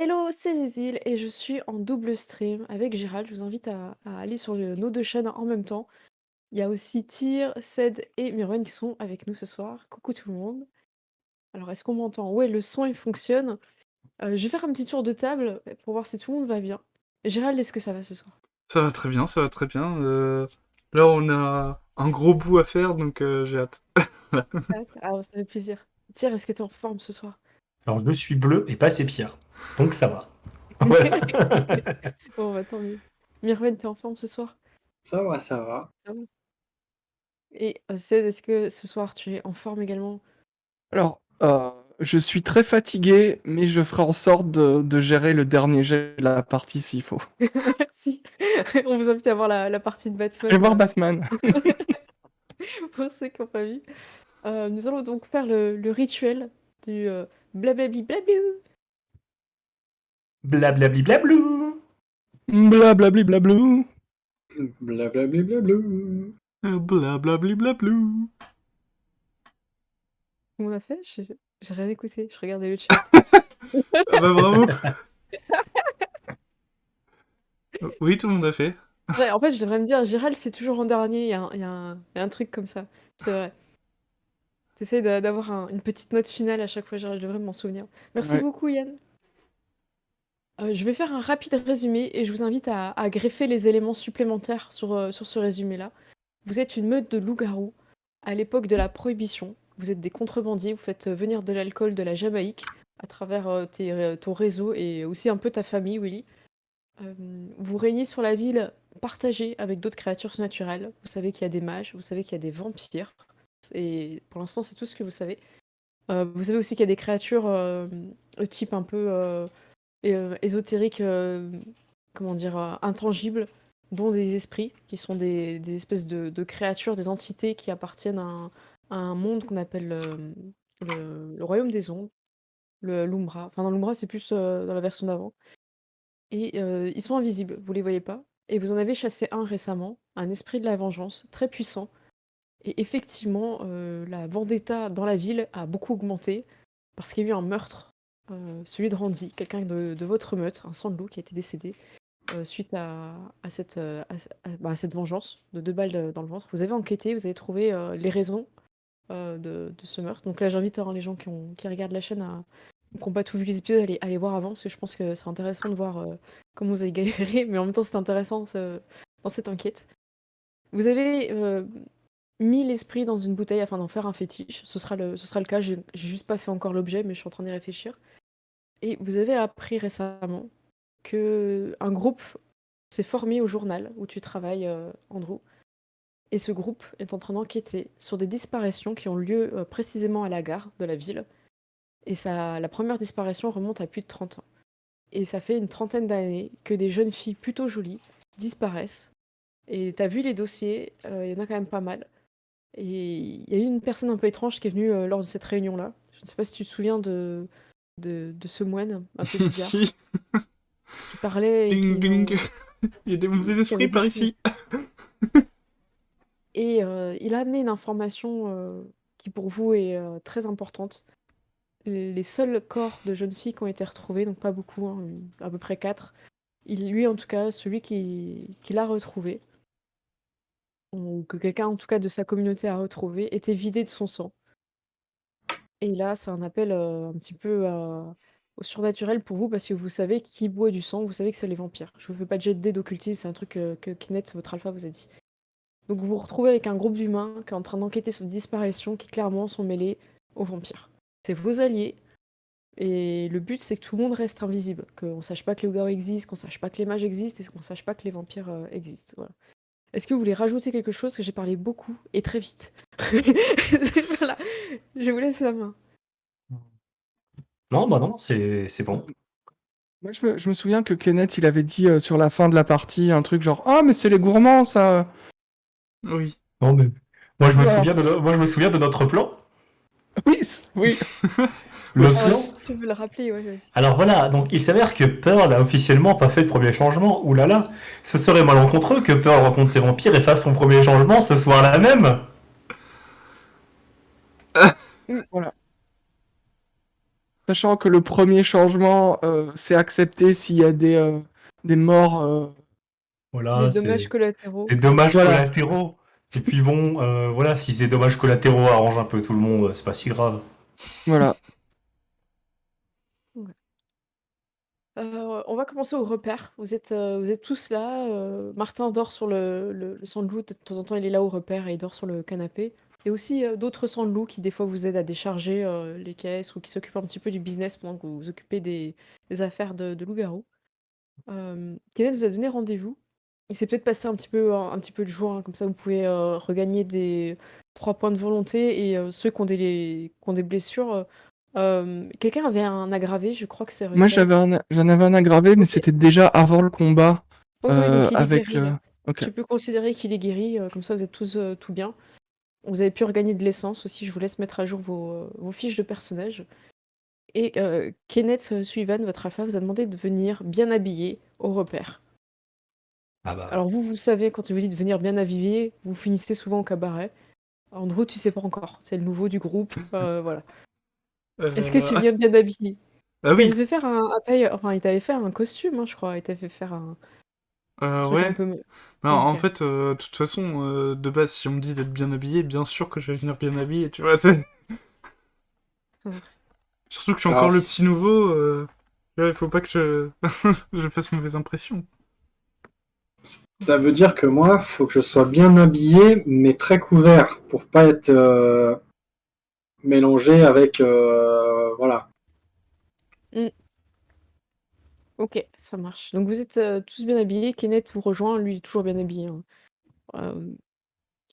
Hello, c'est Résil et je suis en double stream avec Gérald. Je vous invite à aller sur nos deux chaînes en même temps. Il y a aussi Tyr, Ced et Mirwen qui sont avec nous ce soir. Coucou tout le monde. Alors, est-ce qu'on m'entend? Ouais, le son il fonctionne. Je vais faire un petit tour de table pour voir si tout le monde va bien. Gérald, est-ce que ça va ce soir? Ça va très bien, ça va très bien. Là, on a un gros bout à faire, donc j'ai hâte. Voilà. Ah, ça fait plaisir. Tyr, est-ce que t'es en forme ce soir? Alors, je suis bleu et pas sépia. Donc, ça va. Voilà. Bon, bah tant mieux. Mirwen, t'es en forme ce soir? Ça va, ça va. Ça va. Et Ced, est-ce que ce soir tu es en forme également? Alors, je suis très fatigué, mais je ferai en sorte de gérer le dernier jet de la partie s'il faut. Merci. On vous invite à voir la partie de Et Batman voir Batman. pour ceux qui n'ont pas vu. Nous allons donc faire le rituel du blablabli blablou. Blablabli blablou. Blablabli blablou. Blablabli blablou. Blablabli blablou. Comment on a fait? J'ai rien écouté, je regardais le chat. Ah bah bravo. Oui, tout le monde a fait. C'est vrai, en fait, je devrais me dire, Gérald fait toujours en dernier, il y a un truc comme ça. C'est vrai. T'essayes d'avoir une petite note finale à chaque fois, Gérald, je devrais m'en souvenir. Merci Ouais. beaucoup, Yann. Je vais faire un rapide résumé et je vous invite à greffer les éléments supplémentaires sur ce résumé-là. Vous êtes une meute de loups-garous à l'époque de la Prohibition. Vous êtes des contrebandiers, vous faites venir de l'alcool de la Jamaïque à travers ton réseau et aussi un peu ta famille, Willy. Euh, Vous régnez sur la ville partagée avec d'autres créatures surnaturelles. Vous savez qu'il y a des mages, vous savez qu'il y a des vampires. Et pour l'instant, c'est tout ce que vous savez. Vous savez aussi qu'il y a des créatures type un peu ésotériques, comment dire, intangibles, dont des esprits, qui sont des espèces de créatures, des entités qui appartiennent à un monde qu'on appelle le royaume des ondes, l'Umbra. Enfin, dans l'Umbra, c'est plus dans la version d'avant. Et ils sont invisibles, vous les voyez pas. Et vous en avez chassé un récemment, un esprit de la vengeance, très puissant. Et effectivement, la vendetta dans la ville a beaucoup augmenté, parce qu'il y a eu un meurtre, celui de Randy, quelqu'un de votre meute, un sang de loup qui a été décédé suite à cette vengeance de 2 balles dans le ventre. Vous avez enquêté, vous avez trouvé les raisons de ce meurtre. Donc là, j'invite les gens qui regardent la chaîne qui n'ont pas tout vu les épisodes à aller voir avant, parce que je pense que c'est intéressant de voir comment vous avez galéré, mais en même temps, c'est intéressant dans cette enquête. Vous avez mis l'esprit dans une bouteille afin d'en faire un fétiche. Ce sera le cas. J'ai juste pas fait encore l'objet, mais je suis en train d'y réfléchir. Et vous avez appris récemment que un groupe s'est formé au journal où tu travailles, Andrew. Et ce groupe est en train d'enquêter sur des disparitions qui ont lieu précisément à la gare de la ville. Et la première disparition remonte à plus de 30 ans. Et ça fait une trentaine d'années que des jeunes filles plutôt jolies disparaissent. Et t'as vu les dossiers, il y en a quand même pas mal. Et il y a eu une personne un peu étrange qui est venue lors de cette réunion-là. Je ne sais pas si tu te souviens de ce moine un peu bizarre Si. qui parlait et Ding qui, ding. Il y a des mauvais qui avait esprits par beaucoup. ici. Et il a amené une information qui pour vous est très importante. Les seuls corps de jeunes filles qui ont été retrouvés, donc pas beaucoup, hein, à peu près 4. Lui, en tout cas, celui qui l'a retrouvé, ou que quelqu'un en tout cas de sa communauté a retrouvé, était vidé de son sang. Et là, c'est un appel un petit peu au surnaturel pour vous, parce que vous savez qui boit du sang, vous savez que c'est les vampires. Je vous fais pas de jet de dés d'occultisme, c'est un truc que Kenneth, votre alpha, vous a dit. Donc vous vous retrouvez avec un groupe d'humains qui est en train d'enquêter sur des disparitions qui clairement sont mêlées aux vampires. C'est vos alliés, et le but c'est que tout le monde reste invisible, qu'on sache pas que les loups-garous existent, qu'on sache pas que les mages existent, et qu'on sache pas que les vampires existent. Voilà. Est-ce que vous voulez rajouter quelque chose? Que j'ai parlé beaucoup et très vite. Voilà, je vous laisse la main. Non, bah non, c'est bon. Moi, je me souviens que Kenneth, il avait dit sur la fin de la partie un truc genre «Ah, mais c'est les gourmands, ça!» Oui. Non, mais moi, Voilà. moi, je me souviens de notre plan. Oui, oui. Le Aussi. plan. Je peux le rappeler, ouais, vas-y. Alors voilà, donc il s'avère que Pearl a officiellement pas fait le premier changement. Ouh là là, ce serait malencontreux que Pearl rencontre ses vampires et fasse son premier changement ce soir-là même. Voilà. Sachant que le premier changement, c'est accepté s'il y a des morts. Voilà, Des dommages c'est collatéraux. des dommages Voilà. collatéraux. Et puis bon, voilà, si ces dommages collatéraux arrangent un peu tout le monde, c'est pas si grave. Voilà. Ouais. On va commencer au repère. Vous êtes tous là. Martin dort sur le sandalwood. De temps en temps, il est là au repère et il dort sur le canapé. Et aussi d'autres sandaloos qui, des fois, vous aident à décharger les caisses ou qui s'occupent un petit peu du business pendant que vous vous occupez des affaires de loup-garou. Kenneth vous a donné rendez-vous. Il s'est peut-être passé un petit peu de jour, hein, comme ça vous pouvez regagner des 3 points de volonté et ceux qui ont des blessures. Quelqu'un avait un aggravé, je crois que c'est Moi, Russell. j'en avais un aggravé, mais Ok. c'était déjà avant le combat Oui, oui, donc il est avec. guéri là. Ok. Tu peux considérer qu'il est guéri, comme ça vous êtes tous tout bien. Vous avez pu regagner de l'essence aussi, je vous laisse mettre à jour vos fiches de personnage. Et Kenneth Sullivan, votre alpha, vous a demandé de venir bien habillé au repère. Ah bah, Alors vous savez, quand il vous dit de venir bien habillé, vous finissez souvent au cabaret. Andrew, tu sais pas encore, c'est le nouveau du groupe, voilà. Est-ce que tu Euh, viens bien habillé? Ah Il t'avait oui, fait faire un taille, enfin il t'avait fait un costume, hein, je crois. Il t'avait fait faire un truc un ouais. peu. Ben, Ok. en fait, de toute façon, de base, si on me dit d'être bien habillé, bien sûr que je vais venir bien habillé, tu vois. Ouais. Surtout que je suis encore Alors, le petit nouveau, il faut pas que je fasse mauvaise impression. ça veut dire que moi, faut que je sois bien habillé, mais très couvert, pour pas être mélangé avec... voilà. Mm, ok, ça marche. Donc vous êtes tous bien habillés. Kenneth vous rejoint, lui il est toujours bien habillé, hein. Euh,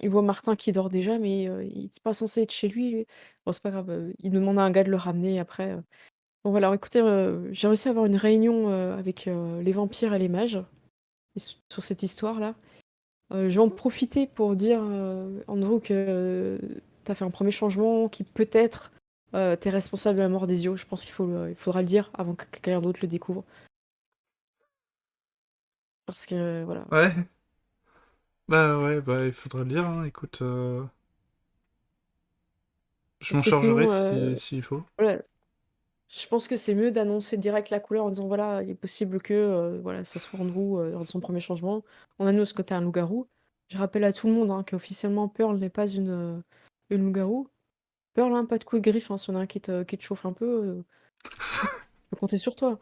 il voit Martin qui dort déjà, mais il n'est pas censé être chez lui, lui. Bon, c'est pas grave, il demande à un gars de le ramener après. Bon voilà, alors écoutez, j'ai réussi à avoir une réunion avec les vampires et les mages sur cette histoire-là. Je vais en profiter pour dire, Andrew, que tu as fait un premier changement qui peut-être t'es responsable de la mort d'Ezio. Je pense il faudra le dire avant que quelqu'un d'autre le découvre. Parce que voilà. Ouais. Bah ouais, bah il faudra le dire, hein. Écoute, je m'en Parce que chargerai sinon, s'il faut. voilà, je pense que c'est mieux d'annoncer direct la couleur en disant voilà, il est possible que voilà, ça soit Andrew lors de son premier changement. On annonce que t'es un loup-garou. Je rappelle à tout le monde hein, qu'officiellement Pearl n'est pas une loup-garou. Pearl, hein, pas de coups de griffe, hein, si on a un qui te chauffe un peu, je peux compter sur toi.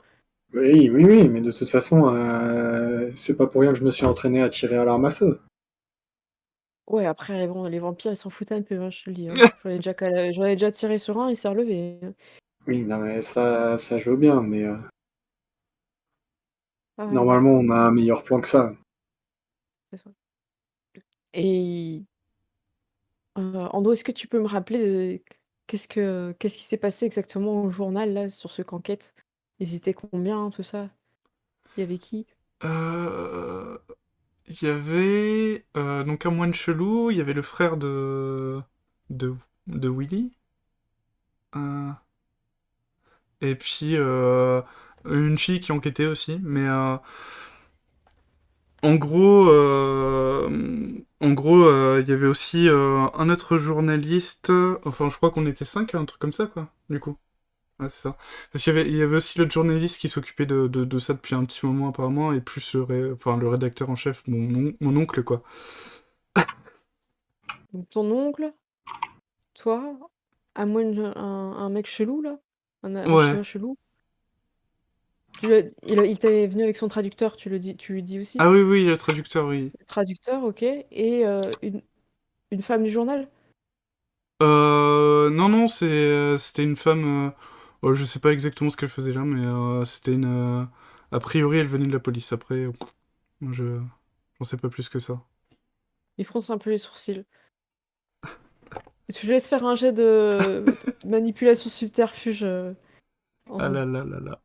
Oui, oui, oui, mais de toute façon, c'est pas pour rien que je me suis entraîné à tirer à l'arme à feu. Ouais, après, bon, les vampires, ils s'en foutent un peu, hein, je te le dis. Hein. J'en ai déjà tiré sur un, il s'est relevé. Hein. Oui, non, mais ça je veux bien, mais Ah ouais, ouais, normalement, on a un meilleur plan que ça. c'est ça. Et Ando, est-ce que tu peux me rappeler qu'est-ce qui s'est passé exactement au journal, là, sur ce qu'enquête? Ils étaient combien, tout ça? Il y avait qui? Euh, Il y avait donc un moine chelou, il y avait le frère de, de Willy, euh, et puis une fille qui enquêtait aussi. Mais il y avait aussi un autre journaliste. Enfin, je crois qu'on était 5, un truc comme ça, quoi, du coup. Ouais, c'est ça. Parce qu'il y avait aussi l'autre journaliste qui s'occupait de ça depuis un petit moment, apparemment, et plus enfin, le rédacteur en chef, mon oncle, quoi. Donc, ton oncle, toi, à moins un mec chelou, là? Un Ouais. chien chelou? Il t'est venu avec son traducteur, tu lui dis aussi? Ah oui, oui, le traducteur, oui. Traducteur, ok. Et une femme du journal? Non, non, c'était une femme. Oh, je sais pas exactement ce qu'elle faisait là, mais c'était une. A priori, elle venait de la police. Après, moi, j'en sais pas plus que ça. Il fronce un peu les sourcils. Et tu laisses faire un jet de manipulation subterfuge, Ah Andrew. là là là là.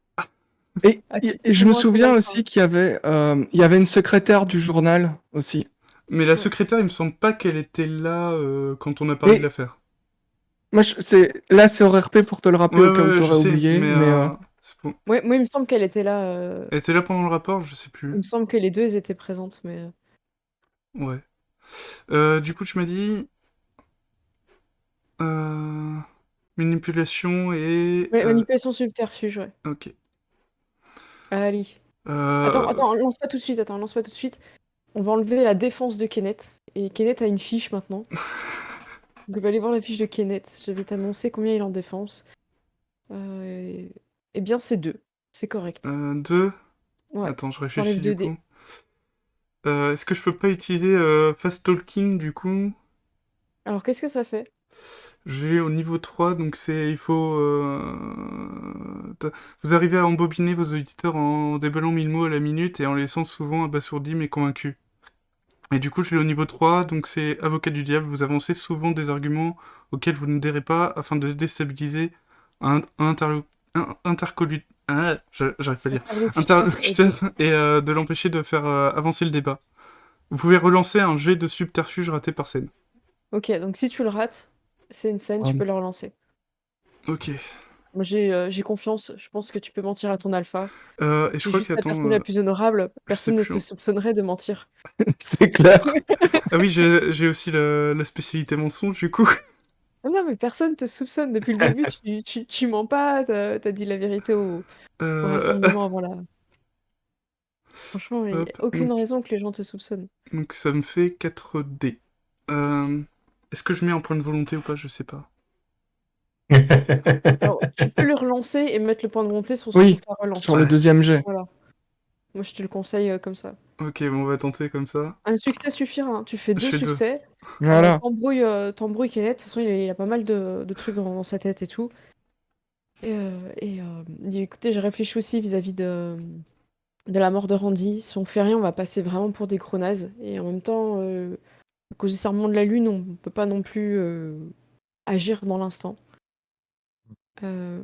Et, As-tu et je me comment à souviens convaincre? aussi qu'il y avait une secrétaire du journal aussi. Mais la Ouais. secrétaire, il me semble pas qu'elle était là quand on a parlé de Mais l'affaire. moi, là, c'est au RP pour te le rappeler Ouais, au cas où ouais, ouais, je t'aurais sais, oublié. mais Mais Moi, il me semble qu'elle était là. elle était là pendant le rapport, je sais Il plus. me semble que les deux elles étaient présentes, mais Ouais. Du coup, tu m'as dit. Euh... Manipulation et... Ouais, manipulation subterfuge, ouais. Ok. Allez. Euh, Attends, lance pas tout de suite, lance pas tout de suite. On va enlever la défense de Kenneth. Et Kenneth a une fiche maintenant. Donc on va aller voir la fiche de Kenneth. Je vais t'annoncer combien il est en défense. Eh bien, c'est 2. C'est correct. 2. Ouais. Attends, je T'enlèves réfléchis du 2 dés. coup. Est-ce que je peux pas utiliser Fast Talking du coup? Alors, qu'est-ce que ça fait? J'ai au niveau 3, donc c'est... Il faut... Vous arrivez à embobiner vos auditeurs en déballant 1000 mots à la minute et en laissant souvent abasourdis mais convaincus. Et du coup, je l'ai au niveau 3, donc c'est avocat du diable. Vous avancez souvent des arguments auxquels vous ne n'adhérez pas afin de déstabiliser un j'arrive pas à dire. Interlocuteur. Interlocuteur et de l'empêcher de faire avancer le débat. Vous pouvez relancer un jet de subterfuge raté par scène. Ok, donc si tu le rates, c'est une scène, tu peux le relancer. Ok. Moi, j'ai confiance. Je pense que tu peux mentir à ton alpha. Et je C'est crois juste la qu'attends, personne la plus honorable. je sais Personne ne plus. te soupçonnerait de mentir. C'est clair. Ah oui, j'ai aussi la spécialité mensonge du coup. Ah non, mais personne te soupçonne. Depuis le début, tu mens pas. T'as dit la vérité au Euh, rassemblement avant la. Franchement, il n'y a hop, aucune raison que les gens te soupçonnent. donc ça me fait 4 dés. Est-ce que je mets un point de volonté ou pas? Je sais pas. Alors, tu peux le relancer et mettre le point de volonté sur Oui, ta relance. sur le deuxième jet. Voilà. Moi, je te le conseille comme ça. Ok, bon, on va tenter comme ça. Un succès suffira, hein. Tu fais Je 2 fais 2. succès. Voilà. T'embrouilles Kenneth. De toute façon, il a pas mal de trucs dans sa tête et tout. Il dit, écoutez, j'ai réfléchi aussi vis-à-vis de la mort de Randy. Si on fait rien, on va passer vraiment pour des gros nazes. Et en même temps, à cause du serment de la lune, on peut pas non plus agir dans l'instant. Euh,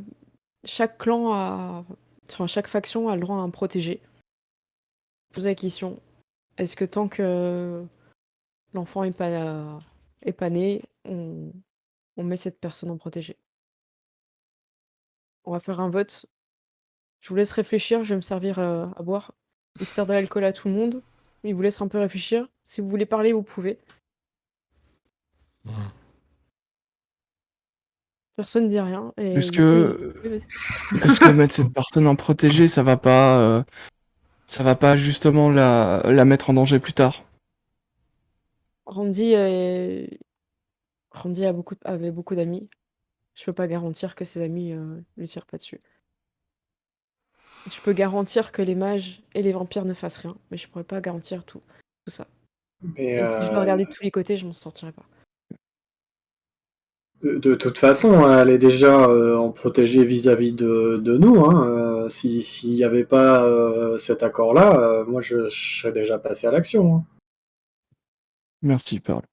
chaque clan a... Enfin, chaque faction a le droit à un protégé. Pose la question, est-ce que tant que l'enfant est pas né, on met cette personne en protégé? On va faire un vote. Je vous laisse réfléchir, je vais me servir à boire. Il sert de l'alcool à tout le monde. Il vous laisse un peu réfléchir. Si vous voulez parler, vous pouvez. Personne ne dit rien. Et Est-ce du coup, que, oui, vas-y. est-ce que mettre cette personne en protégé, ça va pas justement la mettre en danger plus tard? Randy, Randy avait beaucoup d'amis. Je peux pas garantir que ses amis lui tirent pas dessus. Je peux garantir que les mages et les vampires ne fassent rien, mais je pourrais pas garantir tout ça. Mais Et si je dois regarder de tous les côtés, je m'en sortirai pas. de toute façon, elle est déjà en protégée vis-à-vis de nous. Hein. S'il n'y avait pas cet accord-là, moi je serais déjà passé à l'action. Hein. Merci, Pearl.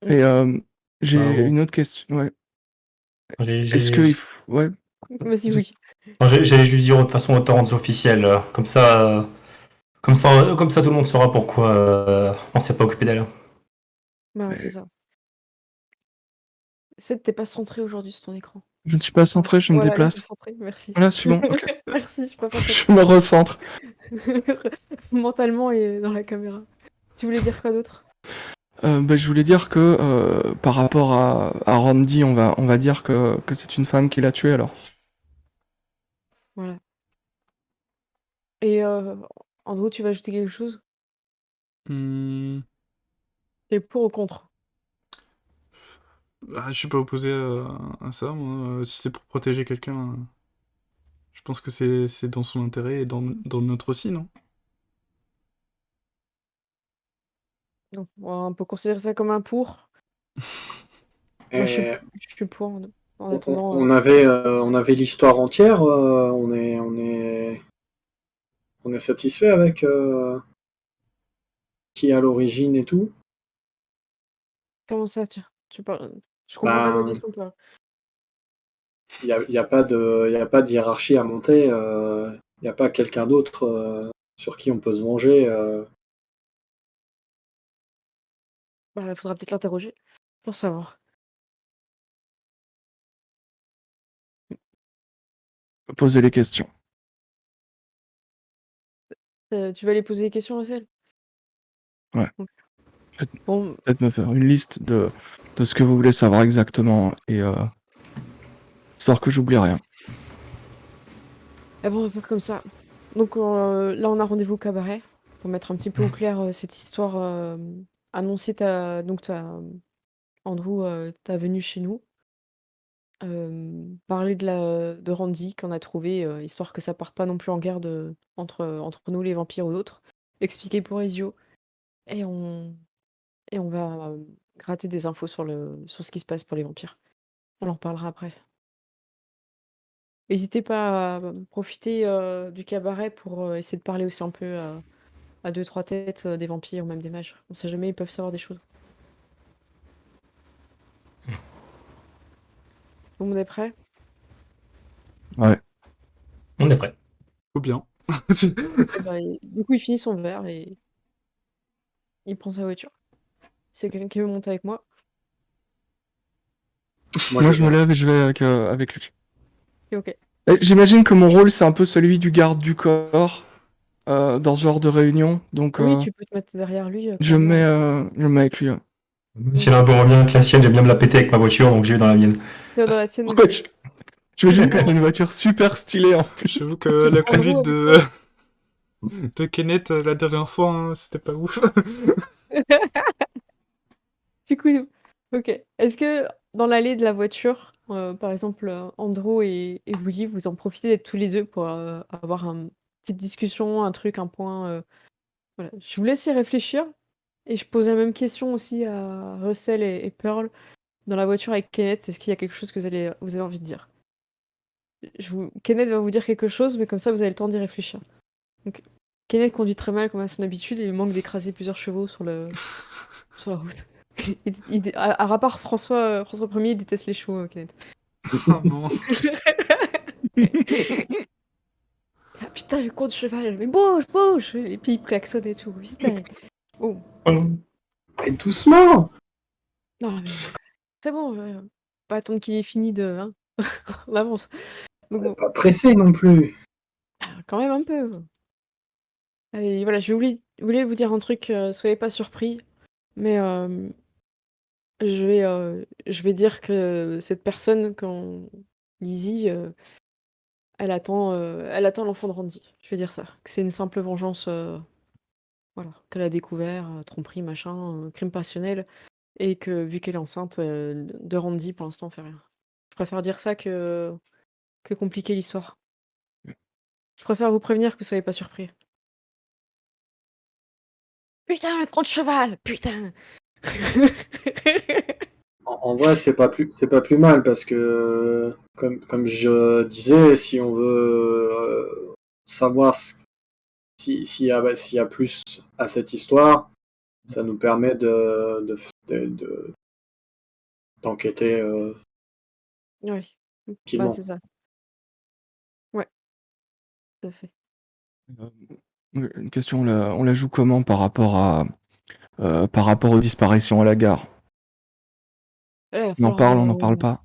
Ok. Et j'ai Bravo. une autre question. Ouais. J'ai- Est-ce j'ai- que il faut... Ouais. Vas-y, oui. J'allais juste dire de toute façon autant rendre officiel, comme ça tout le monde saura pourquoi on s'est pas occupé d'elle. Bah ouais, Mais c'est ça. C'est t'es pas centré aujourd'hui sur ton écran. je ne suis pas centré, je me Voilà, là, t'es déplace. centré, merci. Voilà, c'est bon. Ok. Merci, je préfère Je me recentre. mentalement et dans la caméra. Tu voulais dire quoi d'autre? Je voulais dire que par rapport à Randy, on va dire que c'est une femme qui l'a tué alors. Voilà. Et Andrew, tu vas ajouter quelque chose? Hmm. T'es pour ou contre? Ah, je suis pas opposé à ça, moi. Si c'est pour protéger quelqu'un, je pense que c'est dans son intérêt et dans le nôtre aussi, non? Donc, on peut considérer ça comme un pour. Moi, Et je suis pour en on, attendant. on avait l'histoire entière. On est satisfait avec qui est à l'origine et tout. Comment ça, tu parles? Je comprends pas ta Ben, question, toi. y a pas de hiérarchie à monter. Il n'y a pas quelqu'un d'autre sur qui on peut se venger. Bah, faudra peut-être l'interroger pour savoir. Poser les questions. Tu vas aller poser des questions, Russell? Ouais. Ok. Bon, Peut-être me faire une liste de ce que vous voulez savoir exactement et histoire que j'oublie rien. Eh bon, on va faire comme ça. Donc là, on a rendez-vous au cabaret pour mettre un petit peu au clair cette histoire. Annoncer Andrew, ta venue chez nous. Parler de Randy qu'on a trouvé, histoire que ça parte pas non plus en guerre entre nous les vampires ou d'autres. Expliquer pour Ezio. Et on va gratter des infos sur ce qui se passe pour les vampires. On en reparlera après. N'hésitez pas à profiter du cabaret pour essayer de parler aussi un peu à deux, trois têtes des vampires ou même des mages. On sait jamais, ils peuvent savoir des choses. Tout le monde est prêt? Ouais. On est prêt. Faut bien. Eh ben, du coup, il finit son verre et il prend sa voiture. C'est quelqu'un qui veut monter avec moi. Moi, je me lève et je vais avec lui. Et ok. Et j'imagine que mon rôle, c'est un peu celui du garde du corps dans ce genre de réunion. Donc, Oui, tu peux te mettre derrière lui. je me clairement. mets avec lui. Ouais. Si elle a un peu moins bien que la sienne, j'aime bien me la péter avec ma voiture, donc j'y vais dans la mienne. Dans la tienne. Pourquoi j'imagine que t'as une voiture super stylée en plus. J'avoue que la prends le conduite roue, de Kenneth la dernière fois, hein, c'était pas ouf. Du coup, ok. Est-ce que dans l'allée de la voiture, par exemple, Andrew et Willy, vous en profitez d'être tous les deux pour avoir une petite discussion, un truc, un point voilà. Je vous laisse y réfléchir. Et je pose la même question aussi à Russell et Pearl dans la voiture avec Kenneth. Est-ce qu'il y a quelque chose que vous avez envie de dire? Kenneth va vous dire quelque chose, mais comme ça, vous avez le temps d'y réfléchir. Donc, Kenneth conduit très mal, comme à son habitude, et il manque d'écraser plusieurs chevaux sur la route. À rapport François Ier, il déteste les chevaux, Kenneth. Oh non. Ah putain, le con de cheval, mais bouge, bouge! Et puis il klaxonne et tout. Putain. Oh, Et doucement! non, mais c'est bon, pas attendre qu'il ait fini Hein. On avance. Donc bon, Pas pressé non plus. quand même un peu. Allez, voilà, voulais vous dire un truc, soyez pas surpris, mais je vais dire que cette personne, quand Lizzie, elle attend l'enfant de Randy. Je vais dire ça. Que c'est une simple vengeance, voilà, qu'elle a découvert, tromperie, machin, crime passionnel, et que vu qu'elle est enceinte de Randy, pour l'instant, on fait rien. Je préfère dire ça que compliquer l'histoire. Je préfère vous prévenir que vous soyez pas surpris. Putain, le tronc de cheval! Putain! En vrai, c'est pas plus mal parce que, comme je disais, si on veut savoir s'il y a plus à cette histoire, ça nous permet d'enquêter Oui, tranquillement. c'est ça. Ouais, tout à fait. Une question, on la joue comment par rapport aux disparitions à la gare? Là, il va On en falloir, parle, on n'en parle pas?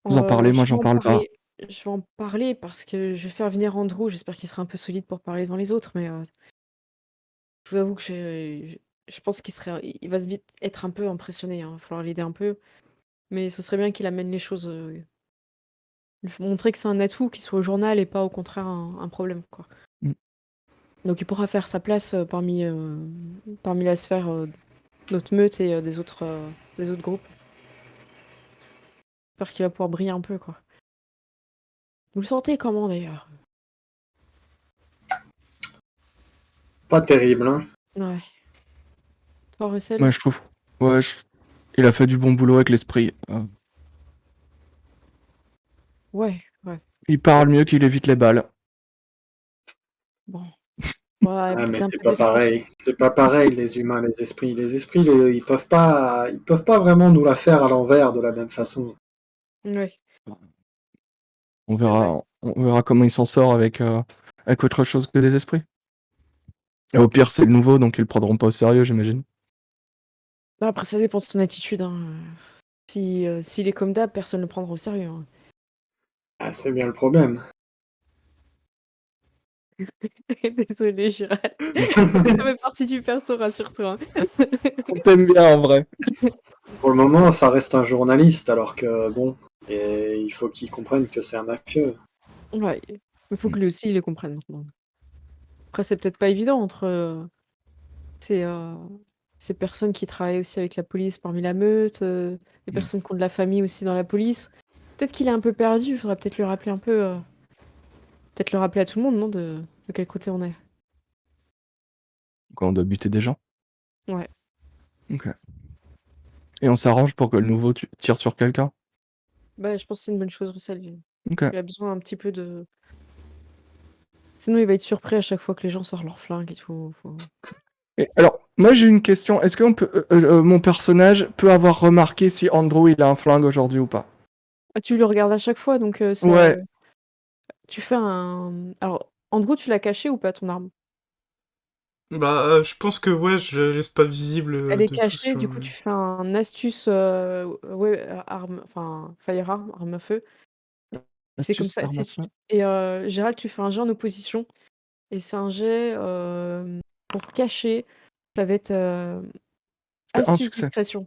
Vous en parlez, moi je vais j'en en parle pas. parler. Je vais en parler parce que je vais faire venir Andrew. J'espère qu'il sera un peu solide pour parler devant les autres, mais je vous avoue que je pense il va vite être un peu impressionné. Il va falloir l'aider un peu, mais ce serait bien qu'il amène les choses, lui montrer que c'est un atout, qu'il soit au journal et pas au contraire un problème, quoi. Mm. Donc il pourra faire sa place parmi la sphère notre meute et des autres groupes. J'espère qu'il va pouvoir briller un peu, quoi. Vous le sentez comment d'ailleurs? Pas terrible, hein. Ouais. Toi, Russell? Ouais, je trouve. Ouais, il a fait du bon boulot avec l'esprit. Ouais. Il parle mieux qu'il évite les balles. Bon. Ouais, Ah, mais peut-être un c'est peu pas d'esprit. pareil. C'est pas pareil, les humains, les esprits. Les esprits, ils peuvent pas vraiment nous la faire à l'envers de la même façon. Ouais. On C'est vrai. verra comment il s'en sort avec autre chose que des esprits. Et au pire, c'est le nouveau, donc ils le prendront pas au sérieux, j'imagine. Bah, après, ça dépend de ton attitude, hein. S'il est comme d'hab, personne ne le prendra au sérieux, hein. Ah, c'est bien le problème. Désolée, Gérald. Ça fait partie du perso, rassure-toi, hein. On t'aime bien en vrai. Pour le moment, ça reste un journaliste, alors que, bon, Et il faut qu'il comprenne que c'est un mafieux. Ouais, il faut que lui aussi, il les comprenne maintenant. Après, c'est peut-être pas évident entre ces, ces personnes qui travaillent aussi avec la police parmi la meute, des personnes qui ont de la famille aussi dans la police. Peut-être qu'il est un peu perdu, il faudrait peut-être lui rappeler un peu, peut-être le rappeler à tout le monde, non, de quel côté on est. Quand on doit buter des gens. Ouais. Ok. Et on s'arrange pour que le nouveau tire sur quelqu'un. Bah, je pense que c'est une bonne chose, Roussel. Ok. Il a besoin un petit peu de. Sinon, il va être surpris à chaque fois que les gens sortent leurs flingues et tout. Et alors, moi j'ai une question. Est-ce que mon personnage peut avoir remarqué si Andrew il a un flingue aujourd'hui ou pas? Ah, tu le regardes à chaque fois, donc Ouais. tu fais un. Alors, Andrew, tu l'as caché ou pas ton arme? Bah, je pense que ouais, je la laisse pas visible Elle est de tout cachée, sur du coup, tu fais un astuce ouais, arme, enfin, firearm, arme à feu. C'est comme Astuce ça. arme à feu. Et Gérald, tu fais un jet en opposition. Et c'est un jet pour cacher. Ça va être Un astuce succès. discrétion.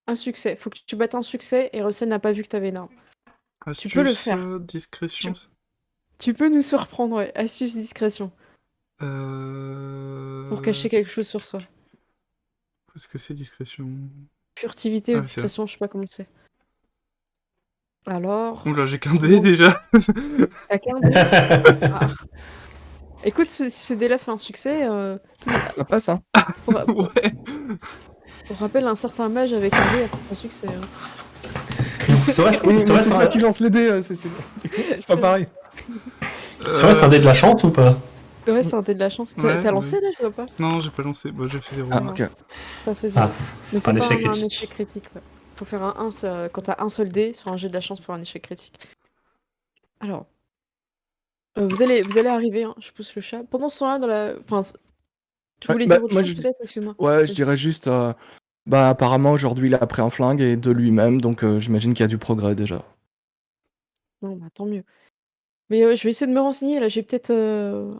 Un succès. Faut que tu battes un succès et Russell n'a pas vu que t'avais une arme. Tu peux le astuce, faire. discrétion. Tu peux nous surprendre, ouais. Astuce discrétion. Pour cacher quelque chose sur soi. Qu'est-ce que c'est discrétion? Furtivité ou Ah, c'est là. discrétion, je sais pas comment c'est. Alors. Oula, j'ai qu'un dé déjà. T'as qu'un dé. Ah. Écoute, ce dé-là fait un succès. Ça passe, hein? Ouais. Pour rappel, un certain mage avec un dé a fait un succès. Mais c'est toi qui lance les dés, c'est pas pareil. C'est un dé de la chance ou pas? Ouais, c'est un dé de la chance. Ouais, T'as lancé ouais. là, je vois pas. Non, j'ai pas lancé. Bah, j'ai fait 0. Ah, ok. Ça fait 0. Ah, Mais c'est un échec un critique. échec critique. Ouais. Faut faire un 1 quand t'as un seul dé sur un jet de la chance pour un échec critique. Alors, vous allez arriver, hein. Je pousse le chat. Pendant ce temps-là, dans la. Enfin, tu voulais dire autre chose peut-être, excuse-moi. Ouais, je dirais juste. Bah, apparemment, aujourd'hui, il a pris un flingue et de lui-même, donc j'imagine qu'il y a du progrès déjà. Non, bah tant mieux. Mais je vais essayer de me renseigner. Là, j'ai peut-être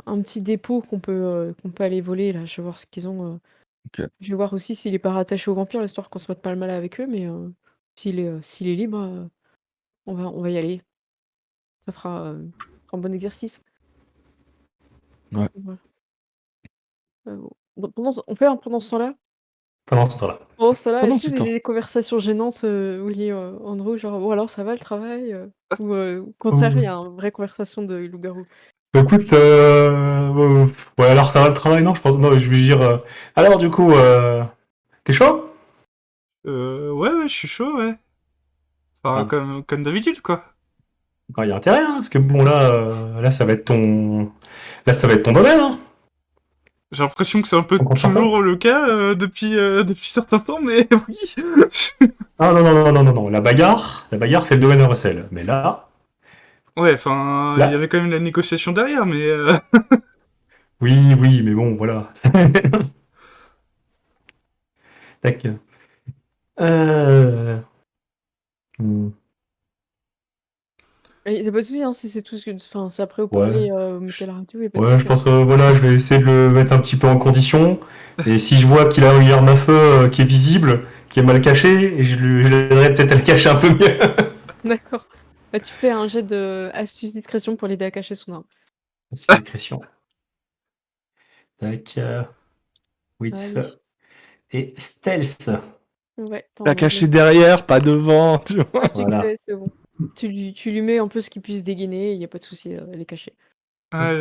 un petit dépôt qu'on peut aller voler. Là, je vais voir ce qu'ils ont. Ok. Je vais voir aussi s'il est pas rattaché aux vampires, histoire qu'on se mette pas le mal avec eux. Mais s'il est libre, on va y aller. Ça fera un bon exercice. Ouais. Voilà. On fait un pendant ce temps-là? Pendant ce temps-là. Pendant ce temps-là, Pendant est-ce ce que temps. des conversations gênantes, Willy, Andrew, genre: «Bon alors ça va le travail?» Ou au contraire, Oh. il y a une vraie conversation de loup-garou? Bah, écoute, ouais, alors ça va le travail? Non, je pense. Non, je vais dire. Alors, du coup, t'es chaud? Ouais, je suis chaud, ouais. Enfin, Ah. comme d'habitude, quoi. Il y a intérêt, hein, parce que bon, là, ça va être ton. Là, ça va être ton domaine, hein. J'ai l'impression que c'est un peu On compte sur toi. toujours le cas depuis certain temps, mais oui. Ah non, non, non, non, non, non. La bagarre, c'est le domaine de Russell. Mais là, Ouais, enfin, il y là, avait quand même la négociation derrière, mais oui, oui, mais bon, voilà. Tac. Euh... hmm, Et y a pas de souci, hein, si c'est tout ce que enfin, c'est après vous Ouais, parlez, vous mettez la radio, y a pas de ouais, je souci, hein. pense que voilà, je vais essayer de le mettre un petit peu en condition. Et si je vois qu'il a une arme à feu qui est visible, qui est mal cachée, je l'aiderai peut-être à le cacher un peu mieux. D'accord. Bah, tu fais un jet de astuce discrétion pour l'aider à cacher son arme. C'est discrétion. Tac. Wits Allez. et stealth. Ouais, La caché derrière, pas devant, tu vois. Un Voilà. succès, c'est bon. Tu lui mets un peu ce qu'il puisse dégainer, y a pas de souci, elle est cachée. ah,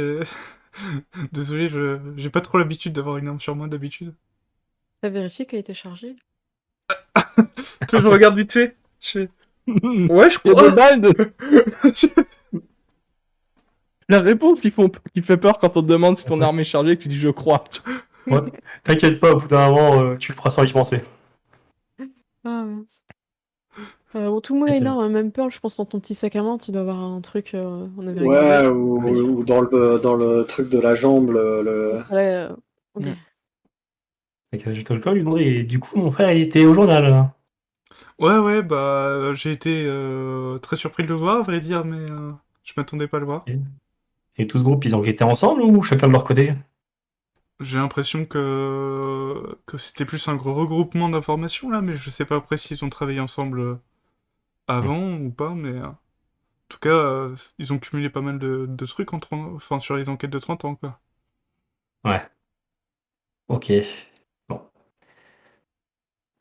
désolé, j'ai pas trop l'habitude d'avoir une arme sur moi d'habitude. Tu as vérifié qu'elle était chargée? Tu sais, je regarde vite fait. Ouais, je Il y a crois. des balles de... La réponse qui fait peur quand on te demande si ton arme est chargée et que tu dis je crois. Ouais. T'inquiète pas, au bout d'un moment, tu le feras sans y penser. Ah mince. Bon, tout le monde a une arme, hein, même Pearl, je pense dans ton petit sac à main, tu dois avoir un truc, on avait regardé. Ouais, ou dans le truc de la jambe, le... Ouais, ok. Mm. Je te le colle, lui demander. Et du coup, mon frère, il était au journal. Ouais, bah, j'ai été très surpris de le voir, à vrai dire, mais je m'attendais pas à le voir. Et tout ce groupe, ils enquêtaient ensemble ou chacun de leur côté? J'ai l'impression que c'était plus un gros regroupement d'informations, là, mais je sais pas après s'ils ont travaillé ensemble. avant ou pas, mais en tout cas, ils ont cumulé pas mal de trucs enfin, sur les enquêtes de 30 ans, quoi. Ouais, ok. Bon,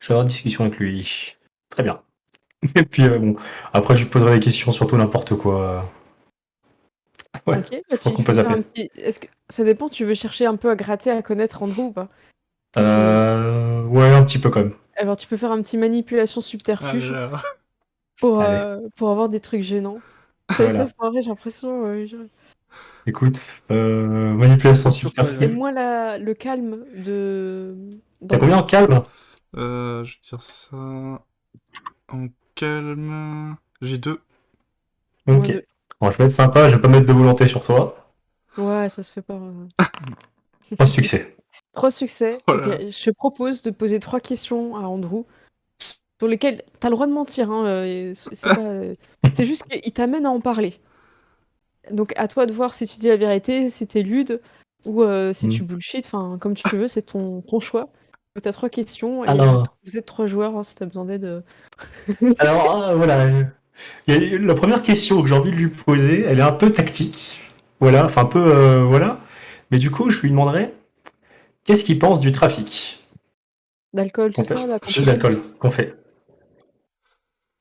je vais avoir une discussion avec lui. Très bien. Et puis, bon, après, je lui poserai des questions, surtout n'importe quoi. Ouais, Ok, bah je pense tu qu'on fais peut faire un zapper. petit. Est-ce que ça dépend, tu veux chercher un peu à gratter, à connaître Andrew ou pas? Parce que- Ouais, un petit peu quand même. Alors tu peux faire un petit manipulation Ah là subterfuge là. Allez, pour avoir des trucs gênants. Ça va être ta voilà. soirée, j'ai l'impression. Écoute, manipulation C'est sur ça, Et ouais. subterfuge. moi, le calme T'as combien d'Andrew. en calme? Je vais dire ça en calme. J'ai 2. Moins Ok. deux. Bon, je vais être sympa, je vais pas mettre de volonté sur toi. Ouais, ça se fait pas. Un succès. 3 succès. Oh Ok, là là. je te propose de poser 3 questions à Andrew, pour lesquelles t'as le droit de mentir, hein, et c'est pas. C'est juste qu'il t'amène à en parler. Donc à toi de voir si tu dis la vérité, si t'es lude, ou si Hmm. tu bullshit, enfin comme tu veux, c'est ton choix. T'as 3 questions et Alors, vous êtes 3 joueurs, hein, si t'as besoin d'aide. voilà. La première question que j'ai envie de lui poser, elle est un peu tactique. Voilà, enfin un peu, voilà. Mais du coup, je lui demanderai, qu'est-ce qu'il pense du trafic D'alcool, tout qu'on fait, ça, la juste contrebande. d'alcool qu'on fait?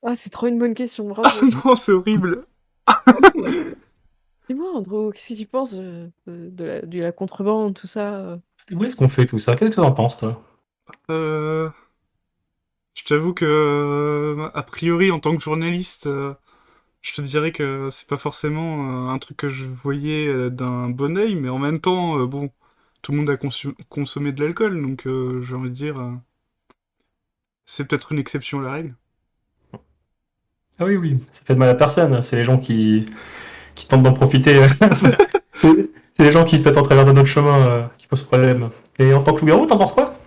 Ah, c'est trop une bonne question, Ah bravo. non, c'est horrible. Dis-moi, Andrew, qu'est-ce que tu penses de la contrebande, tout ça Où est-ce qu'on fait tout ça? Qu'est-ce que t'en penses, toi? Euh, je t'avoue que, a priori, en tant que journaliste, je te dirais que c'est pas forcément un truc que je voyais d'un bon œil, mais en même temps, bon, tout le monde a consommé de l'alcool, donc j'ai envie de dire, c'est peut-être une exception à la règle. Ah oui, oui, ça fait de mal à personne. C'est les gens qui tentent d'en profiter. C'est les gens qui se mettent en travers de notre chemin qui posent problème. Et en tant que loup-garou, t'en penses quoi?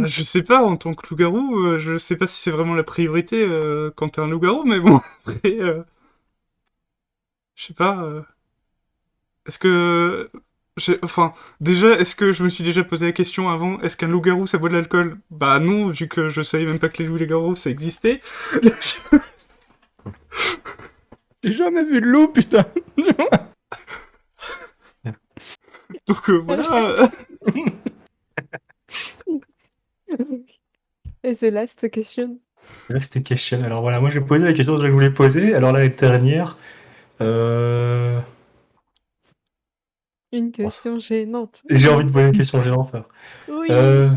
Je sais pas, en tant que loup-garou, je sais pas si c'est vraiment la priorité quand t'es un loup-garou, mais bon, après, je sais pas. Est-ce que. Enfin, déjà, est-ce que je me suis déjà posé la question avant, est-ce qu'un loup-garou ça boit de l'alcool? Bah non, vu que je savais même pas que les loups et les garous ça existait. J'ai jamais vu de loup, putain. Donc voilà. Et the last question. Last question. Alors voilà, moi j'ai posé la question que je voulais poser. Alors là, la dernière. Euh... Une bon, question gênante. j'ai envie de poser une question gênante. Ça. Euh...